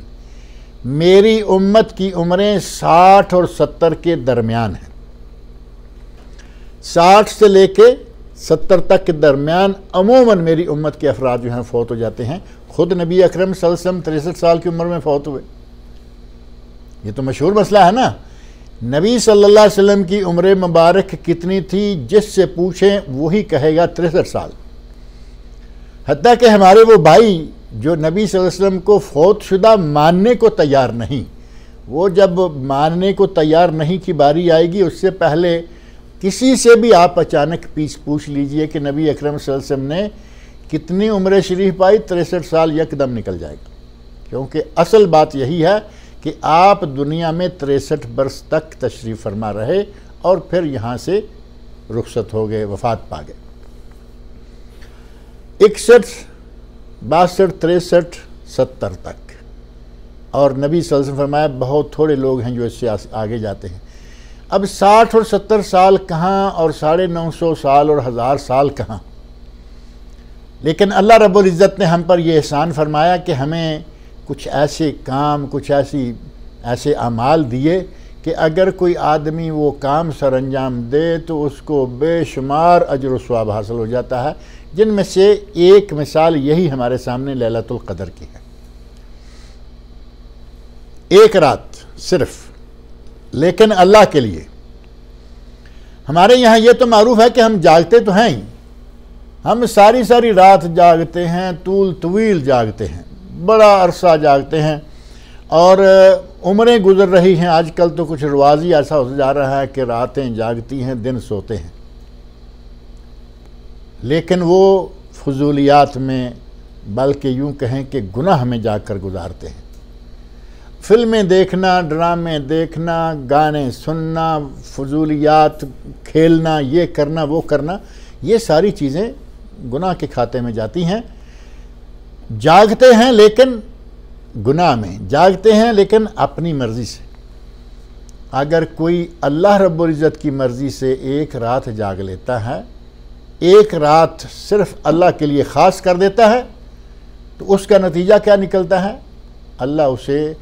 मेरी उम्मत की उम्रें 60 और 70 के दरमियान हैं। 60 से लेके 70 तक के दरमियान अमूमन मेरी उम्मत के अफराद जो हैं फौत हो जाते हैं। खुद नबी अकरम सल्लल्लाहु अलैहि वसल्लम 63 साल की उम्र में फौत हुए। ये तो मशहूर मसला है ना। नबी सल्लल्लाहु अलैहि वसल्लम की उम्र मुबारक कितनी थी, जिससे पूछें वही कहेगा 63 साल। हत्ता कि हमारे वो भाई जो नबी सल्लल्लाहु अलैहि वसल्लम को फौतशुदा मानने को तैयार नहीं, वो जब मानने को तैयार नहीं की बारी आएगी, उससे पहले किसी से भी आप अचानक पूछ लीजिए कि नबी अकरम सल्लल्लाहु अलैहि वसल्लम ने कितनी उम्र शरीफ पाई, 63 साल यकदम निकल जाएगा। क्योंकि असल बात यही है कि आप दुनिया में 63 बरस तक तशरीफ़ फरमा रहे और फिर यहाँ से रुखसत हो गए, वफ़ात पा गए। 61, 62, 63, 70 तक। और नबी सल्लल्लाहु अलैहि वसल्लम फरमाया बहुत थोड़े लोग हैं जो इससे आगे जाते हैं। अब 60 और 70 साल कहाँ और 950 साल और 1000 साल कहाँ। लेकिन अल्लाह रब्बुल इज़्ज़त ने हम पर यह एहसान फरमाया कि हमें कुछ ऐसे काम, कुछ ऐसे अमाल दिए कि अगर कोई आदमी वो काम सर अंजाम दे तो उसको बेशुमार अजर व सवाब हासिल हो जाता है, जिनमें से एक मिसाल यही हमारे सामने लैलतुल क़द्र की है। एक रात सिर्फ, लेकिन अल्लाह के लिए। हमारे यहाँ ये तो मारूफ है कि हम जागते तो हैं ही, हम सारी सारी रात जागते हैं, तूल तवील जागते हैं, बड़ा अरसा जागते हैं और उम्रें गुजर रही हैं। आजकल तो कुछ रिवाज ही ऐसा हो जा रहा है कि रातें जागती हैं, दिन सोते हैं। लेकिन वो फजूलियात में, बल्कि यूँ कहें कि गुनाह में जाकर गुजारते हैं। फिल्में देखना, ड्रामे देखना, गाने सुनना, फजूलियात खेलना, ये करना वो करना, ये सारी चीज़ें गुनाह के खाते में जाती हैं। जागते हैं लेकिन गुनाह में, जागते हैं लेकिन अपनी मर्ज़ी से। अगर कोई अल्लाह रब्बुल इज़्ज़त की मर्ज़ी से एक रात जाग लेता है, एक रात सिर्फ़ अल्लाह के लिए ख़ास कर देता है, तो उसका नतीजा क्या निकलता है? अल्लाह उसे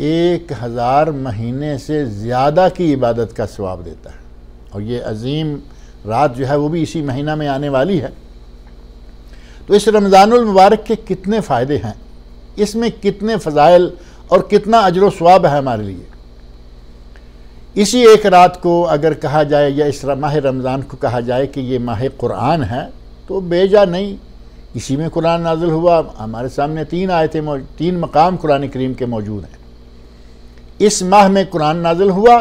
1000 महीने से ज़्यादा की इबादत का सवाब देता है। और ये अज़ीम रात जो है वो भी इसी महीना में आने वाली है। तो इस रमज़ानुल मुबारक के कितने फ़ायदे हैं, इसमें कितने फ़ज़ाइल और कितना अजर व सवाब है हमारे लिए। इसी एक रात को अगर कहा जाए या इस माह रमज़ान को कहा जाए कि ये माह कुरान है, तो बेजा नहीं, इसी में कुरान नाज़िल हुआ। हमारे सामने 3 आयतें, 3 मकाम कुरान करीम के मौजूद हैं। इस माह में कुरान नाज़िल हुआ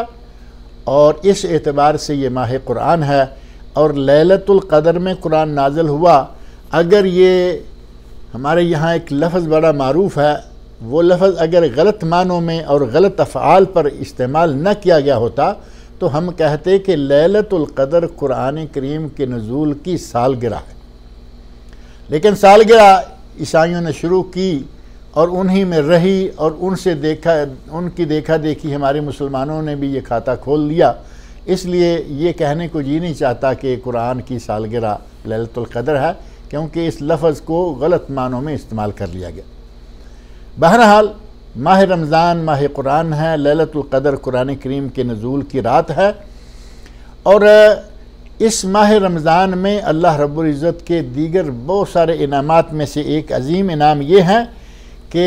और इस एतबार से ये माह कुरान है। और लैलतुल क़द्र में कुरान नाज़िल हुआ। अगर ये हमारे यहाँ एक लफ्ज़ बड़ा मारूफ़ है, वो लफ्ज़ अगर गलत मानों में और गलत अफ़आल पर इस्तेमाल न किया गया होता तो हम कहते कि लैलतुल क़द्र कुरान करीम के नुज़ूल की सालगिरह है। लेकिन सालगिरह ईसाइयों ने शुरू की और उन्हीं में रही और उनकी देखा देखी हमारे मुसलमानों ने भी ये खाता खोल लिया। इसलिए ये कहने को जी नहीं चाहता कि कुरान की सालगिरह लैलतुल क़द्र है, क्योंकि इस लफ्ज़ को गलत मानों में इस्तेमाल कर लिया गया। बहरहाल माह रमज़ान माह कुरान है, लैलतुल क़द्र कुरान करीम के नुज़ूल की रात है। और इस माह रमज़ान में अल्लाह रब्बुल इज़्ज़त के दीगर बहुत सारे इनामात में से एक अज़ीम इनाम ये है कि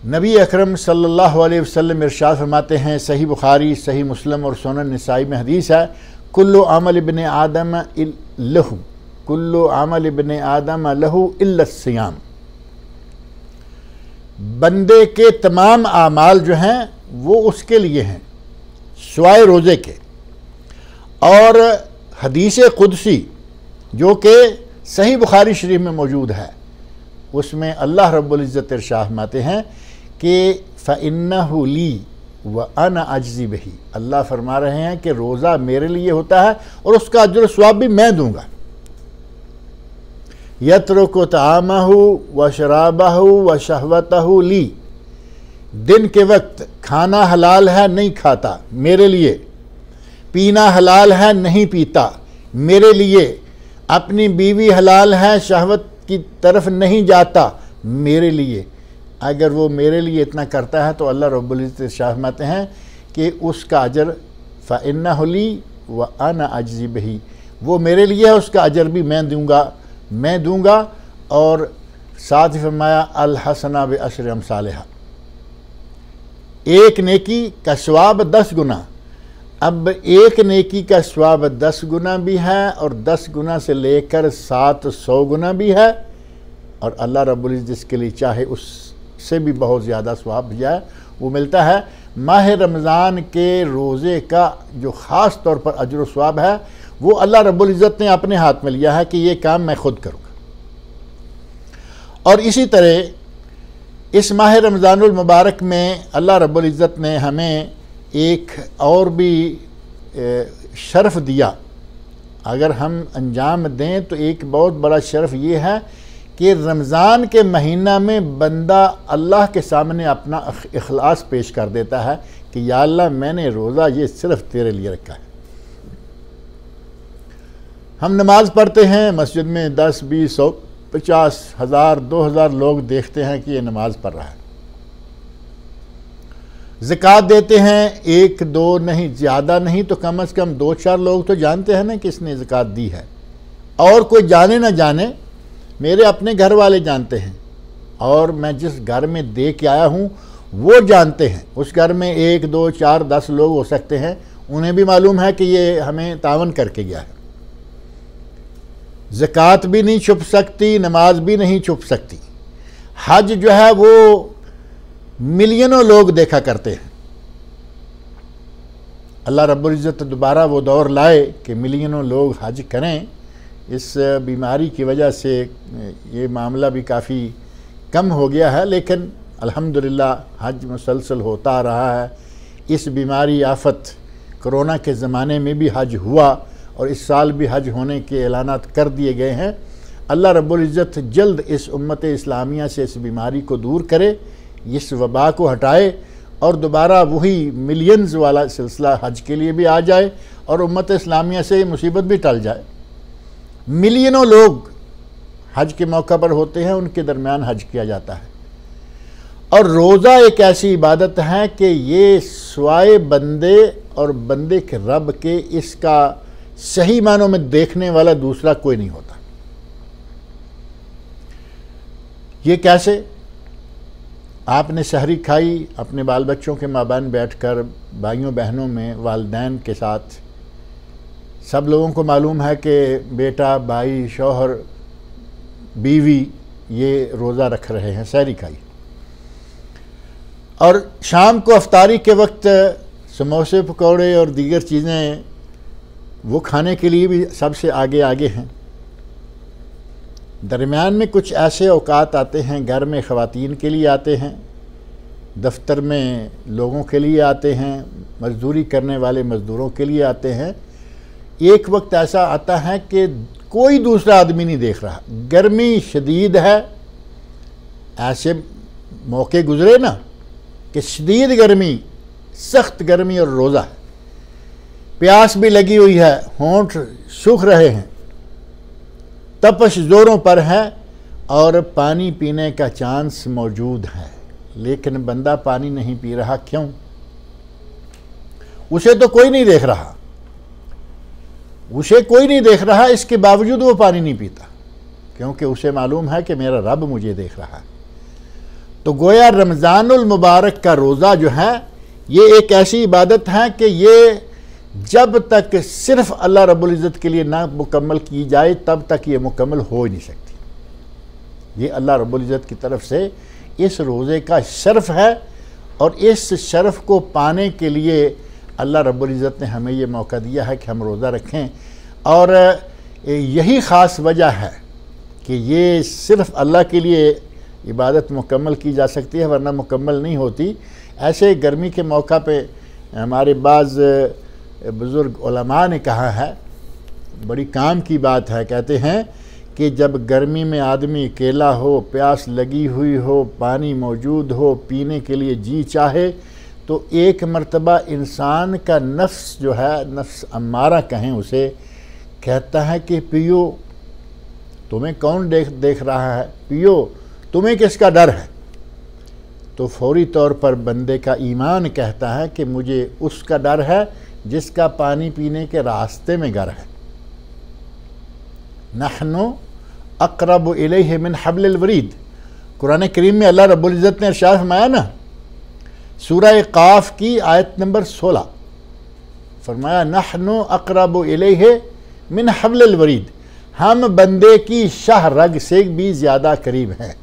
नबी अकरम सल्लल्लाहु अलैहि वसल्लम इरशाद फरमाते हैं, सही बुखारी, सही मुस्लिम और सुनन निसाई में हदीस है, कुल्लु अमल इब्ने आदम लहू, कुल्लु अमल इब्ने आदम लहू इल्ला सियाम। बंदे के तमाम आमाल जो हैं वो उसके लिए हैं सिवाय रोज़े के। और हदीस कुदसी जो कि सही बुखारी शरीफ में मौजूद है, उसमें अल्लाह रब्बुल इज़्ज़त इरशाद फरमाते हैं कि फ़इन्नहु ली व अना अजज़ी बिही। अल्लाह फरमा रहे हैं कि रोज़ा मेरे लिए होता है और उसका अजर सवाब भी मैं दूंगा। यत्रुकु तामहु व शराबहु व शहवतहु ली। दिन के वक्त खाना हलाल है नहीं खाता, मेरे लिए। पीना हलाल है नहीं पीता, मेरे लिए। अपनी बीवी हलाल है, शहवत की तरफ नहीं जाता, मेरे लिए। अगर वो मेरे लिए इतना करता है तो अल्लाह रब्बुल इज़्ज़त इरशाद फरमाते हैं कि उसका अजर फ़इन्नहु ली व अना अजज़ी बिही, वो मेरे लिए है, उसका अजर भी मैं दूंगा। और साथ ही फरमाया अल हसना बि अशरि अमसालिहा, एक नेकी का सवाब 10 गुना। अब एक नेकी का सवाब 10 गुना भी है और 10 गुना से लेकर 700 गुना भी है। और अल्लाह रब्बुल इज़्ज़त जिसके लिए चाहे उससे भी बहुत ज़्यादा सवाब जाए वो मिलता है। माह रमज़ान के रोज़े का जो ख़ास तौर पर अजर सवाब है वो अल्लाह रब्बुल इज़्ज़त ने अपने हाथ में लिया है कि ये काम मैं खुद करूँगा। और इसी तरह इस माह रमज़ानुल मुबारक में अल्लाह रब्बुल इज़्ज़त ने हमें एक और भी शर्फ़ दिया। अगर हम अंजाम दें तो एक बहुत बड़ा शर्फ़ ये है कि रमज़ान के महीना में बंदा अल्लाह के सामने अपना इखलास पेश कर देता है कि या अल्लाह मैंने रोज़ा ये सिर्फ़ तेरे लिए रखा है। हम नमाज़ पढ़ते हैं मस्जिद में 10, 20, 100, 50, 1000, 2000 लोग देखते हैं कि ये नमाज़ पढ़ रहा है। ज़कात देते हैं 1, 2 नहीं, ज़्यादा नहीं तो कम से कम 2-4 लोग तो जानते हैं ना कि इसने ज़कात दी है। और कोई जाने ना जाने, मेरे अपने घर वाले जानते हैं और मैं जिस घर में दे के आया हूँ वो जानते हैं। उस घर में 1, 2, 4, 10 लोग हो सकते हैं, उन्हें भी मालूम है कि ये हमें तावन करके गया है। ज़कात भी नहीं छुप सकती, नमाज भी नहीं छुप सकती। हज जो है वो मिलियनों लोग देखा करते हैं। अल्लाह रब्बुल इज़्ज़त दोबारा वो दौर लाए कि मिलियनों लोग हज करें। इस बीमारी की वजह से ये मामला भी काफ़ी कम हो गया है, लेकिन अल्हम्दुलिल्लाह हज मुसलसल होता आ रहा है। इस बीमारी आफत कोरोना के ज़माने में भी हज हुआ और इस साल भी हज होने के ऐलानात कर दिए गए हैं। अल्लाह रब्बुल इज़्ज़त जल्द इस उम्मत इस्लामिया से इस बीमारी को दूर करे, इस वबा को हटाए और दोबारा वही मिलियंस वाला सिलसिला हज के लिए भी आ जाए और उम्मत इस्लामिया से ये मुसीबत भी टल जाए। मिलियनों लोग हज के मौका पर होते हैं, उनके दरमियान हज किया जाता है। और रोज़ा एक ऐसी इबादत है कि ये स्वाए बंदे और बंदे के रब के इसका सही मानों में देखने वाला दूसरा कोई नहीं होता। ये कैसे? आपने सहरी खाई, अपने बाल बच्चों के माबान बैठकर भाइयों बहनों में वालिदैन के साथ, सब लोगों को मालूम है कि बेटा, भाई, शौहर, बीवी ये रोज़ा रख रहे हैं, सहरी खाई। और शाम को अफ्तारी के वक्त समोसे, पकौड़े और दीगर चीज़ें वो खाने के लिए भी सबसे आगे आगे हैं। दरमियान में कुछ ऐसे औकात आते हैं, घर में ख़वातीन के लिए आते हैं, दफ्तर में लोगों के लिए आते हैं, मज़दूरी करने वाले मज़दूरों के लिए आते हैं। एक वक्त ऐसा आता है कि कोई दूसरा आदमी नहीं देख रहा, गर्मी शदीद है, ऐसे मौके गुज़रे ना कि शदीद गर्मी, सख्त गर्मी और रोज़ा है, प्यास भी लगी हुई है, होंठ सूख रहे हैं, तपश ज़ोरों पर है और पानी पीने का चांस मौजूद है, लेकिन बंदा पानी नहीं पी रहा। क्यों? उसे तो कोई नहीं देख रहा, उसे कोई नहीं देख रहा, इसके बावजूद वो पानी नहीं पीता, क्योंकि उसे मालूम है कि मेरा रब मुझे देख रहा है। तो गोया रमज़ानुल मुबारक का रोज़ा जो है ये एक ऐसी इबादत है कि ये जब तक सिर्फ अल्लाह रब्बुल इज़्ज़त के लिए ना मुकम्मल की जाए तब तक ये मुकम्मल हो ही नहीं सकती। ये अल्लाह रब्बुल इज़्ज़त की तरफ से इस रोज़े का शर्फ़ है और इस शर्फ़ को पाने के लिए अल्लाह रब्बुल इज़्ज़त ने हमें ये मौका दिया है कि हम रोज़ा रखें। और यही ख़ास वजह है कि ये सिर्फ़ अल्लाह के लिए इबादत मुकम्मल की जा सकती है, वरना मुकम्मल नहीं होती। ऐसे गर्मी के मौका पे हमारे बाज़ बुज़ुर्ग उलमा ने कहा है, बड़ी काम की बात है, कहते हैं कि जब गर्मी में आदमी अकेला हो, प्यास लगी हुई हो, पानी मौजूद हो, पीने के लिए जी चाहे, तो एक मर्तबा इंसान का नफ्स जो है, नफ्स अम्मारा कहें उसे, कहता है कि पियो, तुम्हें कौन देख रहा है, पियो, तुम्हें किसका डर है? तो फौरी तौर पर बंदे का ईमान कहता है कि मुझे उसका डर है जिसका पानी पीने के रास्ते में घर है। नहनु अक़रबु इलैहि मिन हब्लिल वरीद, कुरान करीम में अल्लाह रब्बुल इज़्ज़त ने इरशाद फरमाया ना, सूरह क़ाफ की आयत नंबर 16, फरमाया नहनु अक़रबु इलैहि मिन हब्लिल वरीद, हम बंदे की शाह रग से भी ज़्यादा करीब हैं।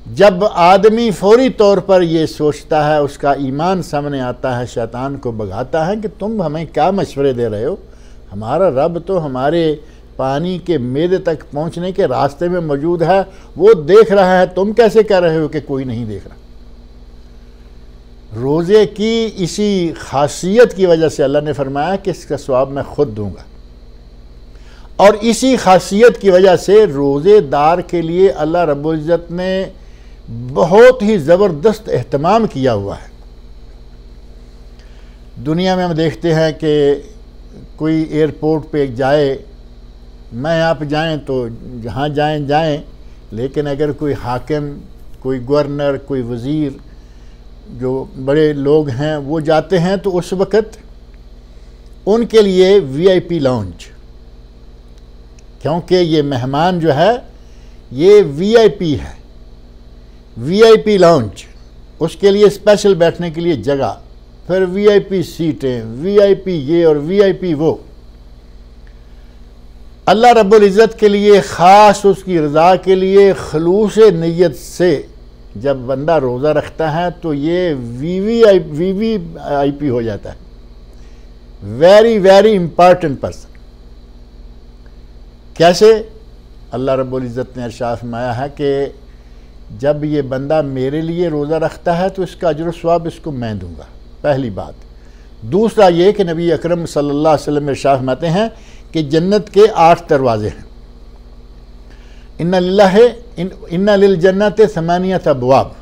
जब आदमी फौरी तौर पर ये सोचता है, उसका ईमान सामने आता है, शैतान को भगाता है कि तुम हमें क्या मशवरे दे रहे हो, हमारा रब तो हमारे पानी के मेदे तक पहुंचने के रास्ते में मौजूद है, वो देख रहा है, तुम कैसे कह रहे हो कि कोई नहीं देख रहा। रोज़े की इसी खासियत की वजह से अल्लाह ने फरमाया कि इसका सवाब मैं खुद दूंगा, और इसी खासियत की वजह से रोज़ेदार के लिए अल्लाह रब्बुल इज़्ज़त ने बहुत ही ज़बरदस्त एहतमाम किया हुआ है। दुनिया में हम देखते हैं कि कोई एयरपोर्ट पे जाए, मैं आप जाएं तो जहाँ जाएं, लेकिन अगर कोई हाकिम, कोई गवर्नर, कोई वज़ीर, जो बड़े लोग हैं वो जाते हैं तो उस वक़्त उनके लिए VIP लाउंज, क्योंकि ये मेहमान जो है ये VIP है, VIP लाउंज, उसके लिए स्पेशल बैठने के लिए जगह, फिर VIP सीटें, VIP ये और VIP वो। अल्लाह रब्बुल इज़्ज़त के लिए ख़ास उसकी रज़ा के लिए खलूस नीयत से जब बंदा रोज़ा रखता है तो ये VVIP हो जाता है, वेरी वेरी इम्पॉर्टेंट पर्सन। कैसे? अल्लाह रब्बुल इज़्ज़त ने इरशाद फरमाया है कि जब ये बंदा मेरे लिए रोज़ा रखता है तो इसका अजर सवाब इसको मैं दूंगा, पहली बात। दूसरा ये कि नबी अकरम सल्लल्लाहु अलैहि वसल्लम इरशाद फरमाते हैं कि जन्नत के 8 दरवाज़े हैं, इन्ना लिल जन्नत समानियत अबवाब,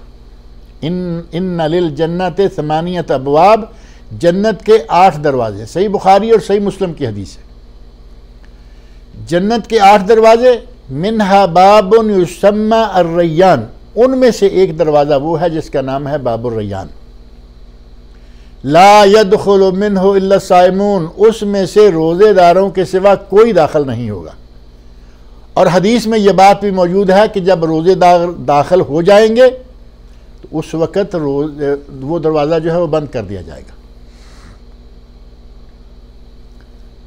इन्ना लिल जन्नत समानियत अबवाब, जन्नत के 8 दरवाजे। सही बुखारी और सही मुस्लिम की हदीस है। जन्नत के 8 दरवाजे, मिनहा बाबुन युसम्मा अर्रय्यान, उनमें से एक दरवाज़ा वो है जिसका नाम है बाबुर रय्यान। ला यदखुलु मिन्हु इल्ला साइमून, उसमें से रोज़ेदारों के सिवा कोई दाखिल नहीं होगा। और हदीस में यह बात भी मौजूद है कि जब रोज़ेदार दाखिल हो जाएंगे तो उस वक़्त वो दरवाज़ा जो है वो बंद कर दिया जाएगा।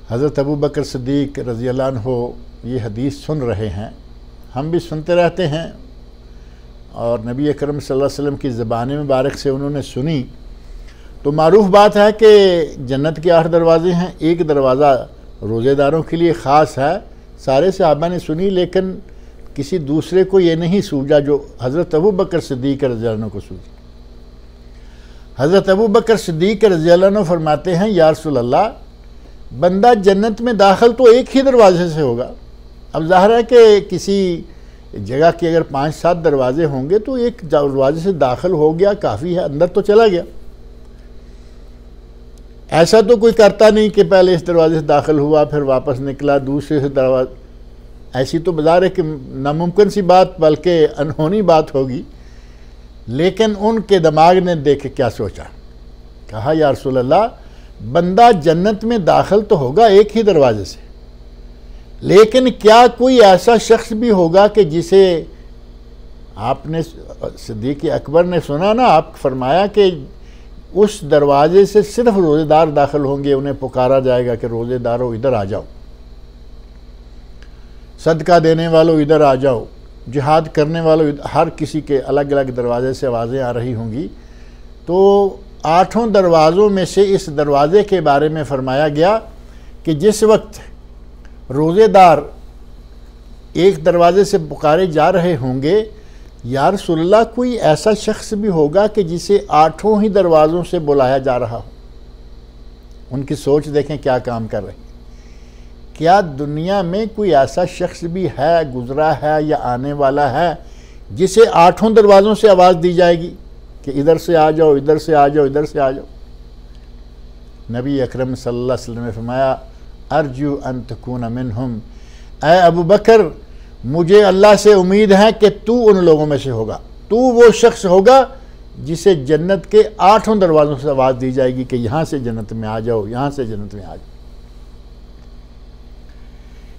हज़रत अबू बकर सिद्दीक़ रज़ी अल्लाह अन्हु ये हदीस सुन रहे हैं, हम भी सुनते रहते हैं, और नबी अकरम सल्लल्लाहु अलैहि वसल्लम की ज़बान मुबारक से उन्होंने सुनी। तो मारूफ़ बात है कि जन्नत के 8 दरवाज़े हैं, एक दरवाज़ा रोज़ेदारों के लिए ख़ास है। सारे सहाबा ने सुनी, लेकिन किसी दूसरे को ये नहीं सूझा जो हज़रत अबू बकर सिद्दीक़ रज़ी अल्लाह अन्हु को सूझी। हज़रत अबू बकर सिद्दीक़ रज़ी अल्लाह अन्हु फरमाते हैं, या रसूल अल्लाह, बंदा जन्नत में दाखिल तो एक ही दरवाजे से होगा। अब ज़ाहिर है कि किसी जगह के अगर 5-7 दरवाजे होंगे तो एक दरवाजे से दाखिल हो गया काफ़ी है, अंदर तो चला गया। ऐसा तो कोई करता नहीं कि पहले इस दरवाजे से दाखिल हुआ फिर वापस निकला दूसरे से दरवाजा। ऐसी तो बाज़ार है कि नामुमकिन सी बात, बल्कि अनहोनी बात होगी। लेकिन उनके दिमाग ने देख के क्या सोचा, कहा, या रसूल अल्लाह, बंदा जन्नत में दाखिल तो होगा एक ही दरवाजे से, लेकिन क्या कोई ऐसा शख्स भी होगा कि जिसे आपने सिद्दीक़ अकबर ने सुना ना, आप फरमाया कि उस दरवाजे से सिर्फ रोज़ेदार दाखिल होंगे, उन्हें पुकारा जाएगा कि रोज़ेदारों इधर आ जाओ, सदका देने वालों इधर आ जाओ, जिहाद करने वालों, हर किसी के अलग अलग दरवाजे से आवाज़ें आ रही होंगी। तो 8 दरवाज़ों में से इस दरवाज़े के बारे में फरमाया गया कि जिस वक्त रोज़ेदार एक दरवाजे से पुकारे जा रहे होंगे, या रसूलल्लाह, कोई ऐसा शख्स भी होगा कि जिसे 8 ही दरवाज़ों से बुलाया जा रहा हो। उनकी सोच देखें क्या काम कर रही। क्या दुनिया में कोई ऐसा शख्स भी है, गुज़रा है या आने वाला है, जिसे 8 दरवाज़ों से आवाज़ दी जाएगी कि इधर से आ जाओ, इधर से आ जाओ, इधर से आ जाओ? नबी अकरम सल्लल्लाहु अलैहि वसल्लम ने फरमाया, अर्जू अन तकून मिनहुम, ऐ अबू बकर, मुझे अल्लाह से उम्मीद है कि तू उन लोगों में से होगा, तू वो शख्स होगा जिसे जन्नत के 8 दरवाज़ों से आवाज़ दी जाएगी कि यहाँ से जन्नत में आ जाओ, यहाँ से जन्नत में आ जाओ।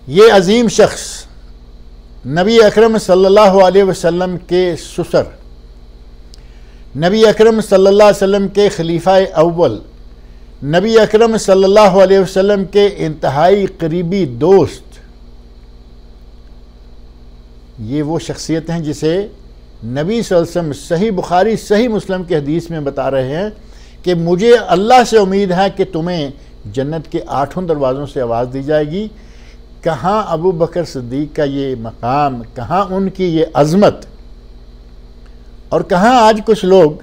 ये अजीम शख्स नबी अकरम सल्लल्लाहु अलैहि वसल्लम के ससुर, नबी अकरम सल्लल्लाहु अलैहि वसल्लम के खलीफा अव्वल, नबी अकरम सल्लल्लाहु अलैहि वसल्लम के इंतहाई करीबी दोस्त, ये वो शख्सियत हैं जिसे नबी सल्लल्लाहु अलैहि वसल्लम सही बुखारी सही मुस्लिम के हदीस में बता रहे हैं कि मुझे अल्लाह से उम्मीद है कि तुम्हें जन्नत के 8 दरवाज़ों से आवाज़ दी जाएगी। कहाँ अबू बकर सिद्दीक़ का ये मकाम, कहाँ उनकी ये अज़मत, और कहाँ आज कुछ लोग,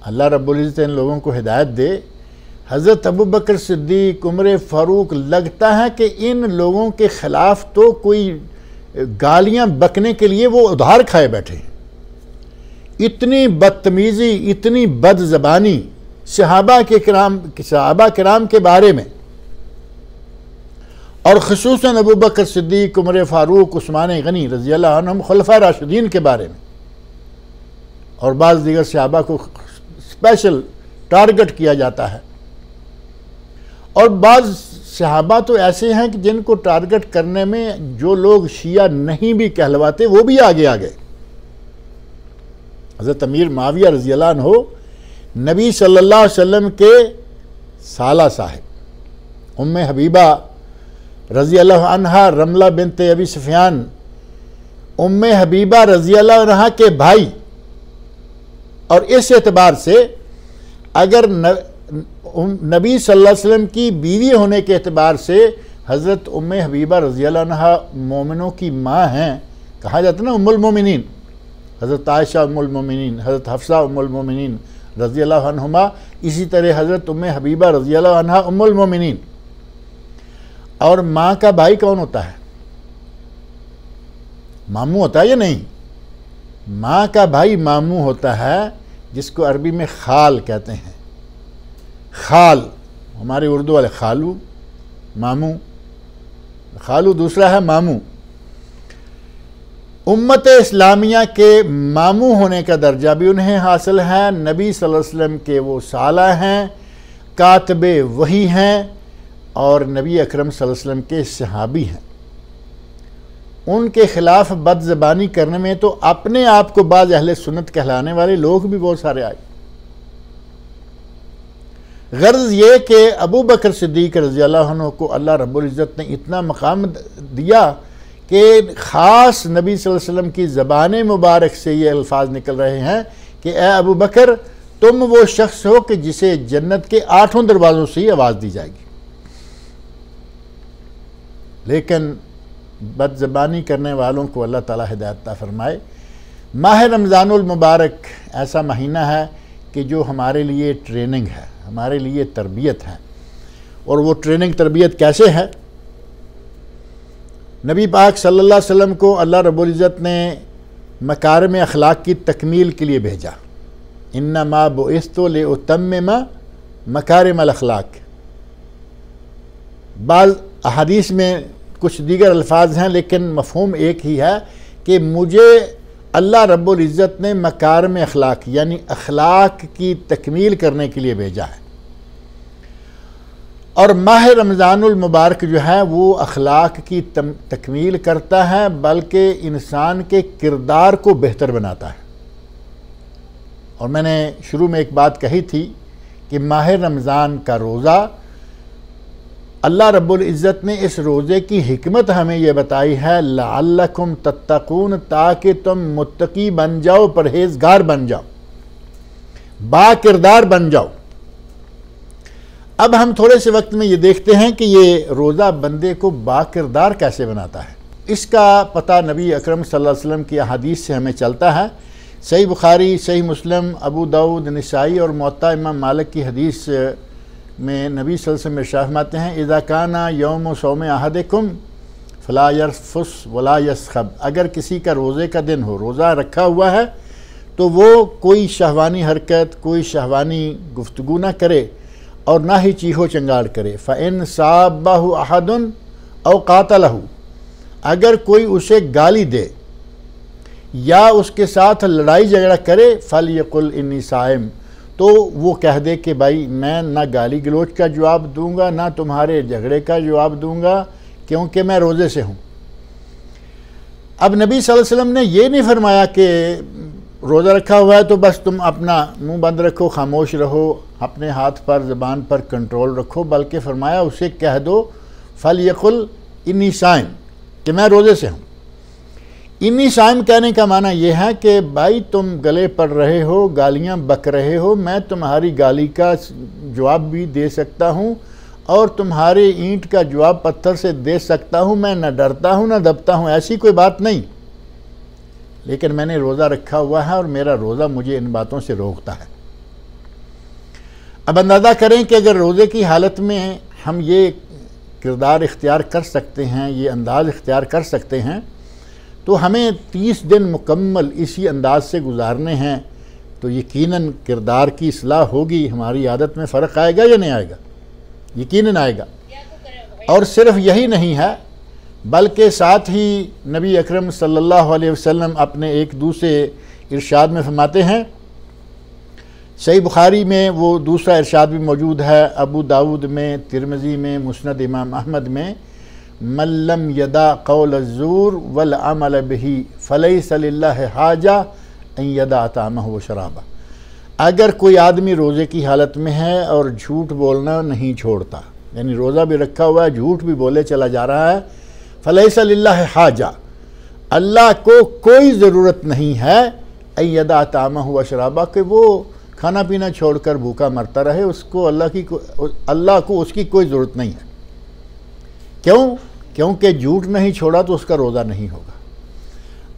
अल्लाह रब्बुल इज़्ज़त इन लोगों को हिदायत दे। हज़रत अबू बकर सिद्दीक़, उमर फ़ारूक, लगता है कि इन लोगों के ख़िलाफ़ तो कोई गालियाँ बकने के लिए वो उधार खाए बैठे हैं। इतनी बदतमीज़ी, इतनी बदज़बानी सहाबा किराम के बारे में, और ख़ुसूसन अबू बकर सिद्दीक़, उमर फ़ारूक, उस्मान गनी रज़ी अल्लाह अन्हुम खुलफ़ा राशिदीन के बारे में, और बाज़ दीगर सहाबा को स्पेशल टारगेट किया जाता है। और बाज़ सहाबा तो ऐसे हैं कि जिनको टारगेट करने में जो लोग शिया नहीं भी कहलवाते वो भी आगे आ गए। हज़रत अमीर माविया रज़ी अल्लाह अन्हु नबी सल्लल्लाहु अलैहि वसल्लम के साला साहिब, उम्मे हबीबा रज़ी अल्लाह अन्हा, रमला बिनत अबी सुफियान, उम्मे हबीबा रज़ी अल्लाह अन्हा के भाई, और इस एतबार से अगर नबी सल्लल्लाहु अलैहि वसल्लम की बीवी होने के एतबार से हज़रत उम्मे हबीबा रज़ी अल्लाह अन्हा मोमिनों की माँ हैं, कहा जाता है ना उम्मुल मोमिनीन, हज़रत आयशा उम्मुल मोमिनीन, हज़रत हफ्सा उम्मुल मोमिनीन रज़ी अल्लाह अन्हुमा, इसी तरह हज़रत उम्मे हबीबा रज़ी अल्लाह अन्हा उम्मुल मोमिनीन। और माँ का भाई कौन होता है? मामू होता है या नहीं? माँ का भाई मामू होता है, जिसको अरबी में खाल कहते हैं। खाल हमारे उर्दू वाले खालू, मामू, खालू दूसरा है मामू। उम्मत इस्लामिया के मामू होने का दर्जा भी उन्हें हासिल है। नबी सल्लल्लाहु अलैहि वसल्लम के वो साला हैं, कातबे वही हैं और नबी अकरम सल्लल्लाहु अलैहि वसल्लम के सहाबी हैं। उनके ख़िलाफ़ बदज़बानी करने में तो अपने आप को बाज़ अहले सुन्नत कहलाने वाले लोग भी बहुत सारे आए। गर्ज़ ये कि अबू बकर सिद्दीक़ रज़ियल्लाहु अन्हु को अल्लाह रब्बुल इज़्ज़त ने इतना मकाम दिया कि ख़ास नबी सल्लल्लाहु अलैहि वसल्लम की ज़बान मुबारक से ये अल्फाज निकल रहे हैं कि ए अबू बकर, तुम वो शख्स हो कि जिसे जन्नत के 8 दरवाज़ों से ही आवाज़ दी जाएगी। लेकिन बदज़बानी करने वालों को अल्लाह ताला हिदायत अता फरमाए। माह रमज़ानुल मुबारक ऐसा महीना है कि जो हमारे लिए ट्रेनिंग है, हमारे लिए तरबियत है। और वो ट्रेनिंग तरबियत कैसे है? नबी पाक सल्लल्लाहु अलैहि वसल्लम को अल्लाह रब्बुल इज़्ज़त ने मकारिम अखलाक की तकमील के लिए भेजा। इन्नमा बुइस्तु लिउतम्मिमा मकारिमल अखलाक। बाज़ अहादीस में कुछ दीगर अल्फाज हैं, लेकिन मफ़हूम एक ही है कि मुझे अल्लाह रब्बुल इज़्ज़त ने मकारिम अखलाक यानी अखलाक की तकमील करने के लिए भेजा है। और माह रमज़ानुल मुबारक जो है वो अखलाक की तकमील करता है, बल्कि इंसान के किरदार को बेहतर बनाता है। और मैंने शुरू में एक बात कही थी कि माह रमज़ान का रोज़ा, अल्लाह रब्बुल इज़्ज़त ने इस रोज़े की हिकमत हमें यह बताई है, लअल्लकुम तत्तकून, ताकि तुम मुत्तकी बन जाओ, परहेज़गार बन जाओ, बाकिरदार बन जाओ। अब हम थोड़े से वक्त में ये देखते हैं कि ये रोज़ा बंदे को बाकिरदार कैसे बनाता है। इसका पता नबी अकरम सल्लल्लाहु अलैहि वसल्लम की अहादीस से हमें चलता है। सही बुखारी, सही मुस्लिम, अबू दाऊद, निसाई और मुअत्ता इमाम मालिक की हदीस में नबी सल्लल्लाहु अलैहि वसल्लम इरशाद फरमाते हैं, इज़ा काना यौम सौम अहदिकुम फला यरफुस वला यसखब। अगर किसी का रोज़े का दिन हो, रोज़ा रखा हुआ है, तो वो कोई शहवानी हरकत, कोई शहवानी गुफ्तगू ना करे और ना ही चीहो चंगाड़ करे। फ़इन साबाहु अहदुन औ कातलहु, अगर कोई उसे गाली दे या उसके साथ लड़ाई झगड़ा करे, फल यकुल इन्नी साइम, तो वो कह दे कि भाई मैं ना गाली गलोच का जवाब दूंगा, ना तुम्हारे झगड़े का जवाब दूंगा, क्योंकि मैं रोज़े से हूँ। अब नबी सल्लल्लाहु अलैहि वसल्लम ने ये नहीं फरमाया कि रोज़ा रखा हुआ है तो बस तुम अपना मुंह बंद रखो, खामोश रहो, अपने हाथ पर ज़बान पर कंट्रोल रखो, बल्कि फरमाया उसे कह दो फल यकुल इन्नी साइम, कि मैं रोज़े से हूँ। इन्नी साइम कहने का माना यह है कि भाई तुम गले पड़ रहे हो, गालियाँ बक रहे हो, मैं तुम्हारी गाली का जवाब भी दे सकता हूँ और तुम्हारे ईंट का जवाब पत्थर से दे सकता हूँ। मैं न डरता हूँ न दबता हूँ, ऐसी कोई बात नहीं, लेकिन मैंने रोज़ा रखा हुआ है और मेरा रोज़ा मुझे इन बातों से रोकता है। अब अंदाज़ा करें कि अगर रोज़े की हालत में हम ये किरदार इख्तियार कर सकते हैं, ये अंदाज़ इख्तियार कर सकते हैं, तो हमें 30 दिन मुकम्मल इसी अंदाज से गुजारने हैं, तो यकीनन किरदार की इस्लाह होगी, हमारी आदत में फ़र्क आएगा या नहीं आएगा? यकीनन आएगा। और सिर्फ यही नहीं है, बल्कि साथ ही नबी अकरम सल्लल्लाहु अलैहि वसल्लम अपने एक दूसरे इरशाद में फरमाते हैं, सही बुखारी में वो दूसरा इरशाद भी मौजूद है, अबू दाऊद में, तिरमिज़ी में, मुस्नद इमाम अहमद में, मल्लम यदा कौल अज़्ज़ूर वल अमल बिही फलैसा लिल्लाहि हाजा अन यदा तामहु व शराबा। अगर कोई आदमी रोज़े की हालत में है और झूठ बोलना नहीं छोड़ता, यानी रोज़ा भी रखा हुआ है, झूठ भी बोले चला जा रहा है, फलैसा लिल्लाहि हाजा, अल्लाह को कोई ज़रूरत नहीं है, अन यदा तामहु व शराबा, कि वो खाना पीना छोड़कर भूखा मरता रहे, उसको अल्लाह को उसकी कोई ज़रूरत नहीं है। क्यों? क्योंकि झूठ नहीं छोड़ा तो उसका रोज़ा नहीं होगा।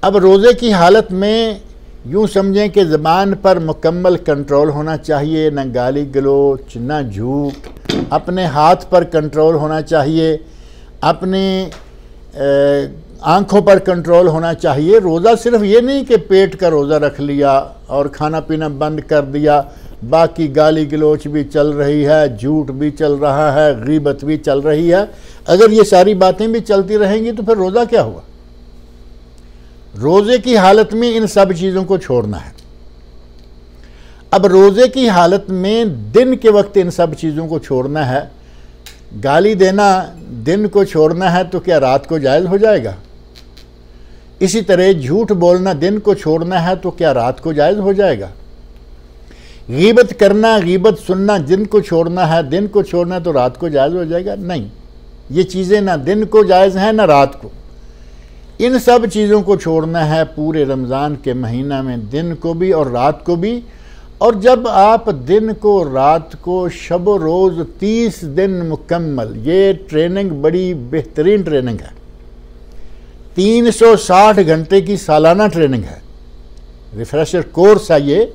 अब रोज़े की हालत में यूँ समझें कि ज़बान पर मुकम्मल कंट्रोल होना चाहिए, न गाली गलोच न झूठ, अपने हाथ पर कंट्रोल होना चाहिए, अपने आँखों पर कंट्रोल होना चाहिए। रोज़ा सिर्फ ये नहीं कि पेट का रोज़ा रख लिया और खाना पीना बंद कर दिया, बाकी गाली गलोच भी चल रही है, झूठ भी चल रहा है, गीबत भी चल रही है। अगर ये सारी बातें भी चलती रहेंगी तो फिर रोज़ा क्या हुआ? रोज़े की हालत में इन सब चीज़ों को छोड़ना है। अब रोज़े की हालत में दिन के वक्त इन सब चीज़ों को छोड़ना है। गाली देना दिन को छोड़ना है तो क्या रात को जायज़ हो जाएगा? इसी तरह झूठ बोलना दिन को छोड़ना है तो क्या रात को जायज़ हो जाएगा? गीबत करना, गीबत सुनना दिन को छोड़ना है, दिन को छोड़ना है तो रात को जायज़ हो जाएगा? नहीं, ये चीज़ें ना दिन को जायज़ हैं ना रात को। इन सब चीज़ों को छोड़ना है पूरे रमज़ान के महीना में, दिन को भी और रात को भी। और जब आप दिन को रात को शब रोज़ 30 दिन मुकम्मल, ये ट्रेनिंग बड़ी बेहतरीन ट्रेनिंग है, 360 घंटे की सालाना ट्रेनिंग है, रिफ्रेशर कोर्स है ये।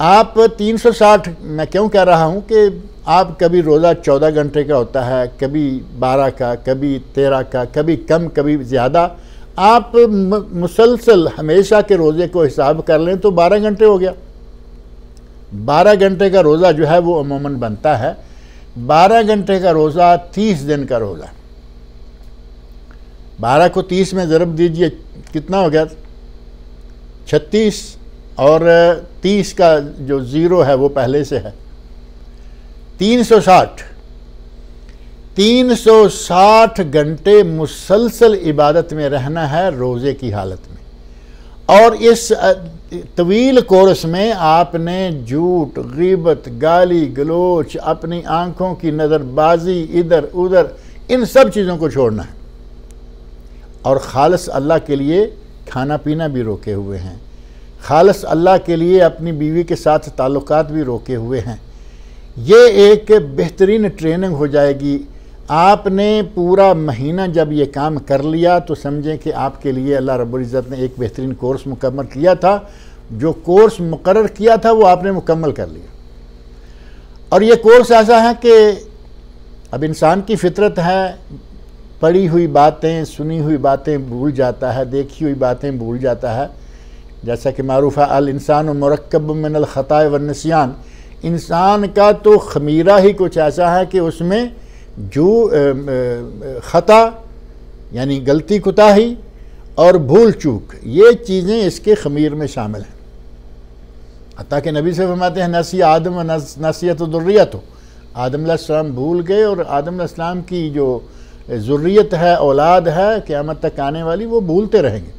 आप 360, मैं क्यों कह रहा हूँ कि आप कभी रोज़ा 14 घंटे का होता है, कभी 12 का, कभी 13 का, कभी कम कभी ज़्यादा। आप मुसलसल हमेशा के रोज़े को हिसाब कर लें तो 12 घंटे हो गया। 12 घंटे का रोज़ा जो है वो अमूमन बनता है। 12 घंटे का रोज़ा 30 दिन का रोज़ा। 12 को 30 में ज़रब दीजिए, कितना हो गया? 36, और 30 का जो ज़ीरो है वो पहले से है। 360 घंटे मुसलसल इबादत में रहना है रोज़े की हालत में। और इस तवील कोर्स में आपने झूठ, गीबत, गाली गलोच, अपनी आँखों की नज़रबाजी, इधर उधर, इन सब चीज़ों को छोड़ना है। और खालिस अल्लाह के लिए खाना पीना भी रोके हुए हैं, खालिस अल्लाह के लिए अपनी बीवी के साथ ताल्लुकात भी रोके हुए हैं। ये एक बेहतरीन ट्रेनिंग हो जाएगी। आपने पूरा महीना जब ये काम कर लिया तो समझें कि आपके लिए अल्लाह रब्बुल इज़्ज़त ने एक बेहतरीन कोर्स मुकम्मल किया था। जो कोर्स मुकर्रर किया था वो आपने मुकम्मल कर लिया। और ये कोर्स ऐसा है कि अब इंसान की फितरत है, पढ़ी हुई बातें, सुनी हुई बातें भूल जाता है, देखी हुई बातें भूल जाता है। जैसा कि मारूफ़ है, अल इंसान मुरक्कब मिनल ख़ताए वन निस्यान, इंसान का तो खमीरा ही कुछ ऐसा है कि उसमें जो ख़ता यानी गलती कुताही और भूल चूक, ये चीज़ें इसके खमीर में शामिल हैं। हत्ता कि नबी से फरमाते हैं नसी आदम नसीयत दुर्रियत, आदम अलैहिस्सलाम भूल गए और आदम अलैहिस्सलाम की जो ज़ुर्रियत है, औलाद है क़यामत तक आने वाली, वो भूलते रहेंगे,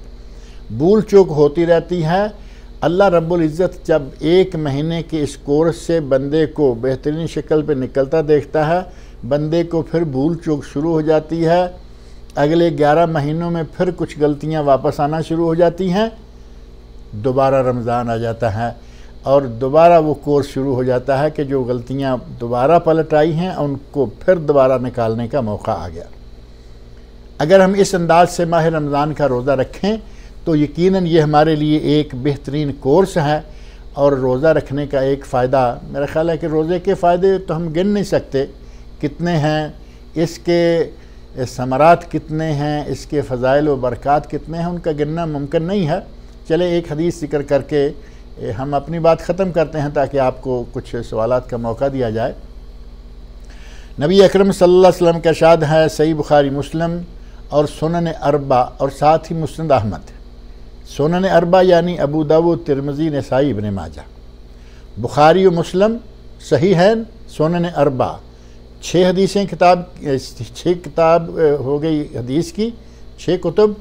भूल चूक होती रहती है। अल्लाह रब्बुल इज़्ज़त जब एक महीने के इस कोर्स से बंदे को बेहतरीन शक्ल पे निकलता देखता है, बंदे को फिर भूल चूक शुरू हो जाती है। अगले 11 महीनों में फिर कुछ गलतियां वापस आना शुरू हो जाती हैं। दोबारा रमज़ान आ जाता है और दोबारा वो कोर्स शुरू हो जाता है कि जो गलतियां दोबारा पलट आई हैं उनको फिर दोबारा निकालने का मौका आ गया। अगर हम इस अंदाज से माह रमज़ान का रोज़ा रखें तो यकीनन ये हमारे लिए एक बेहतरीन कोर्स है। और रोज़ा रखने का एक फ़ायदा, मेरा ख़्याल है कि रोज़े के फ़ायदे तो हम गिन नहीं सकते कितने हैं, इसके समरात कितने हैं, इसके फ़ज़ाइल व बरक़ात कितने हैं, उनका गिनना मुमकिन नहीं है। चले एक हदीस ज़िक्र करके हम अपनी बात ख़त्म करते हैं ताकि आपको कुछ सवालात का मौका दिया जाए। नबी अकरम सल्लल्लाहु अलैहि वसल्लम का इरशाद है, सही बुखारी मुस्लिम और सुनन अरबा और साथ ही मुस्नद अहमद। सुनन अरबा यानी अबू दाऊद, तिरमिज़ी, नसाई, इब्न माजा। बुखारी और मुस्लिम सही है, सुनन अरबा 6 हदीसें किताब, 6 किताब हो गई हदीस की, 6 कुतुब,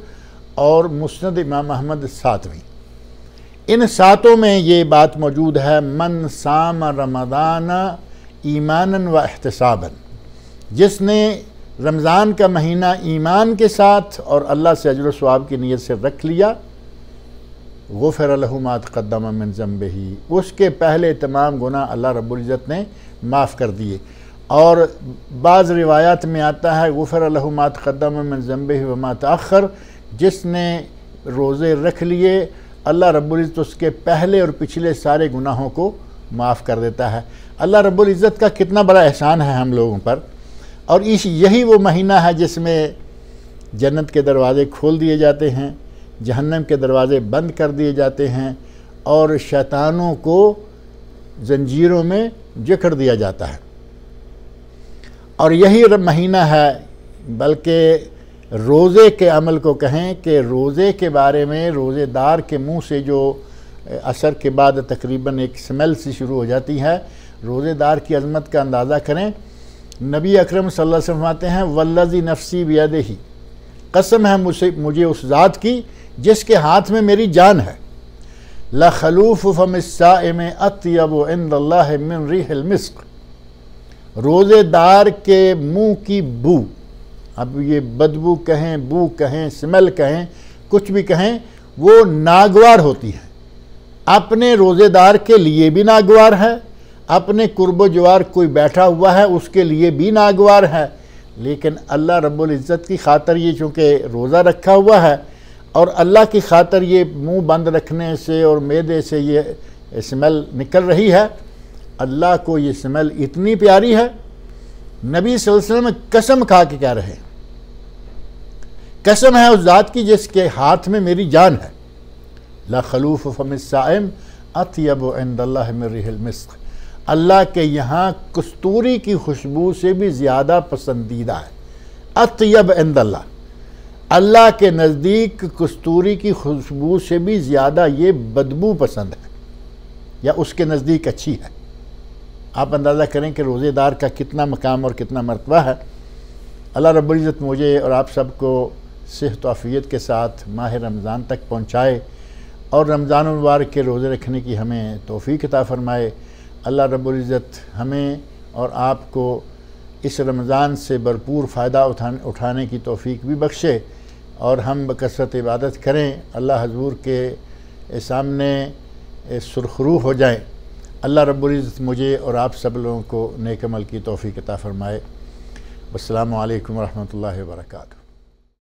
और मुस्नद इमाम अहमद 7वीं। इन 7 में ये बात मौजूद है, मन साम रमज़ान ईमानन व एहतिसाबन, जिसने रमज़ान का महीना ईमान के साथ और अल्लाह से अजर व सवाब की नीयत से रख लिया, गुफ़िर लहू मा तक़द्दम मिन ज़ंबिही, उसके पहले तमाम गुनाह अल्लाह रब्बुल इज़्ज़त ने माफ़ कर दिए। और बाज़ रिवायात में आता है गुफ़िर लहू मा तक़द्दम मिन ज़ंबिही व मा तअख़्ख़र, जिसने रोज़े रख लिए अल्लाह रब्बुल इज़्ज़त उसके पहले और पिछले सारे गुनाहों को माफ़ कर देता है। अल्लाह रब्बुल इज़्ज़त का कितना बड़ा एहसान है हम लोगों पर। और यही वो महीना है जिसमें जन्नत के दरवाज़े खोल दिए जाते हैं, जहन्नम के दरवाज़े बंद कर दिए जाते हैं और शैतानों को जंजीरों में जकड़ दिया जाता है। और यही महीना है, बल्कि रोज़े के अमल को कहें कि रोज़े के बारे में रोज़ेदार के मुंह से जो असर के बाद तकरीबन एक स्मेल सी शुरू हो जाती है, रोज़ेदार की अज़मत का अंदाज़ा करें। नबी अकरम सल्लल्लाहु अलैहि वसल्लम फरमाते हैं, वल्लज़ी नफ़्सी बियदिही, कसम है मुझे उस ज़ात की जिसके हाथ में मेरी जान है, लखलूफ़ फ़मिस्साइम अत्यबु इंदल्लाहि मिन रिहिल मिस्क, रोज़ेदार के मुंह की बू, अब ये बदबू कहें, बू कहें, स्मेल कहें, कुछ भी कहें, वो नागवार होती है। अपने रोज़ेदार के लिए भी नागवार है, अपने कुर्बो जवार कोई बैठा हुआ है उसके लिए भी नागवार है, लेकिन अल्लाह रब्बुल इज़्ज़त की खातर ये चूँकि रोज़ा रखा हुआ है और अल्लाह की खातर ये मुंह बंद रखने से और मैदे से ये स्मेल निकल रही है, अल्लाह को ये स्मेल इतनी प्यारी है, नबी सल्लल्लाहु अलैहि वसल्लम कसम खा के कह रहे हैं, कसम है उस ज़ात की जिसके हाथ में मेरी जान है, ला खलूफ़ फ़मिस्साइम अत्यबु इंदल्लाहि मिन रिहिल मिस्क, अल्लाह के यहाँ कस्तूरी की खुशबू से भी ज़्यादा पसंदीदा है। अत्यब इंदल्लाह, अल्लाह के नज़दीक कस्तूरी की खुशबू से भी ज़्यादा ये बदबू पसंद है या उसके नज़दीक अच्छी है। आप अंदाज़ा करें कि रोज़ेदार का कितना मकाम और कितना मर्तबा है। अल्लाह रब्बुल इज़्ज़त मुझे और आप सबको सेहत आफ़ियत के साथ माह रमज़ान तक पहुँचाए और रमज़ान मुबारक के रोज़े रखने की हमें तौफ़ीक़ अता फ़रमाए। अल्लाह रब्बुल इज़्ज़त हमें और आपको इस रमज़ान से भरपूर फ़ायदा उठाने की तौफ़ीक़ भी बख्शे और हम बकसरत इबादत करें, अल्लाह हज़ूर के सामने सुरखरू हो जाएं। अल्लाह रब्बुल इज़्ज़त मुझे और आप सब लोगों को नेक अमल की तौफ़ीक़ अता फ़रमाए। अस्सलामु अलैकुम व रहमतुल्लाहि व बरकातुहू।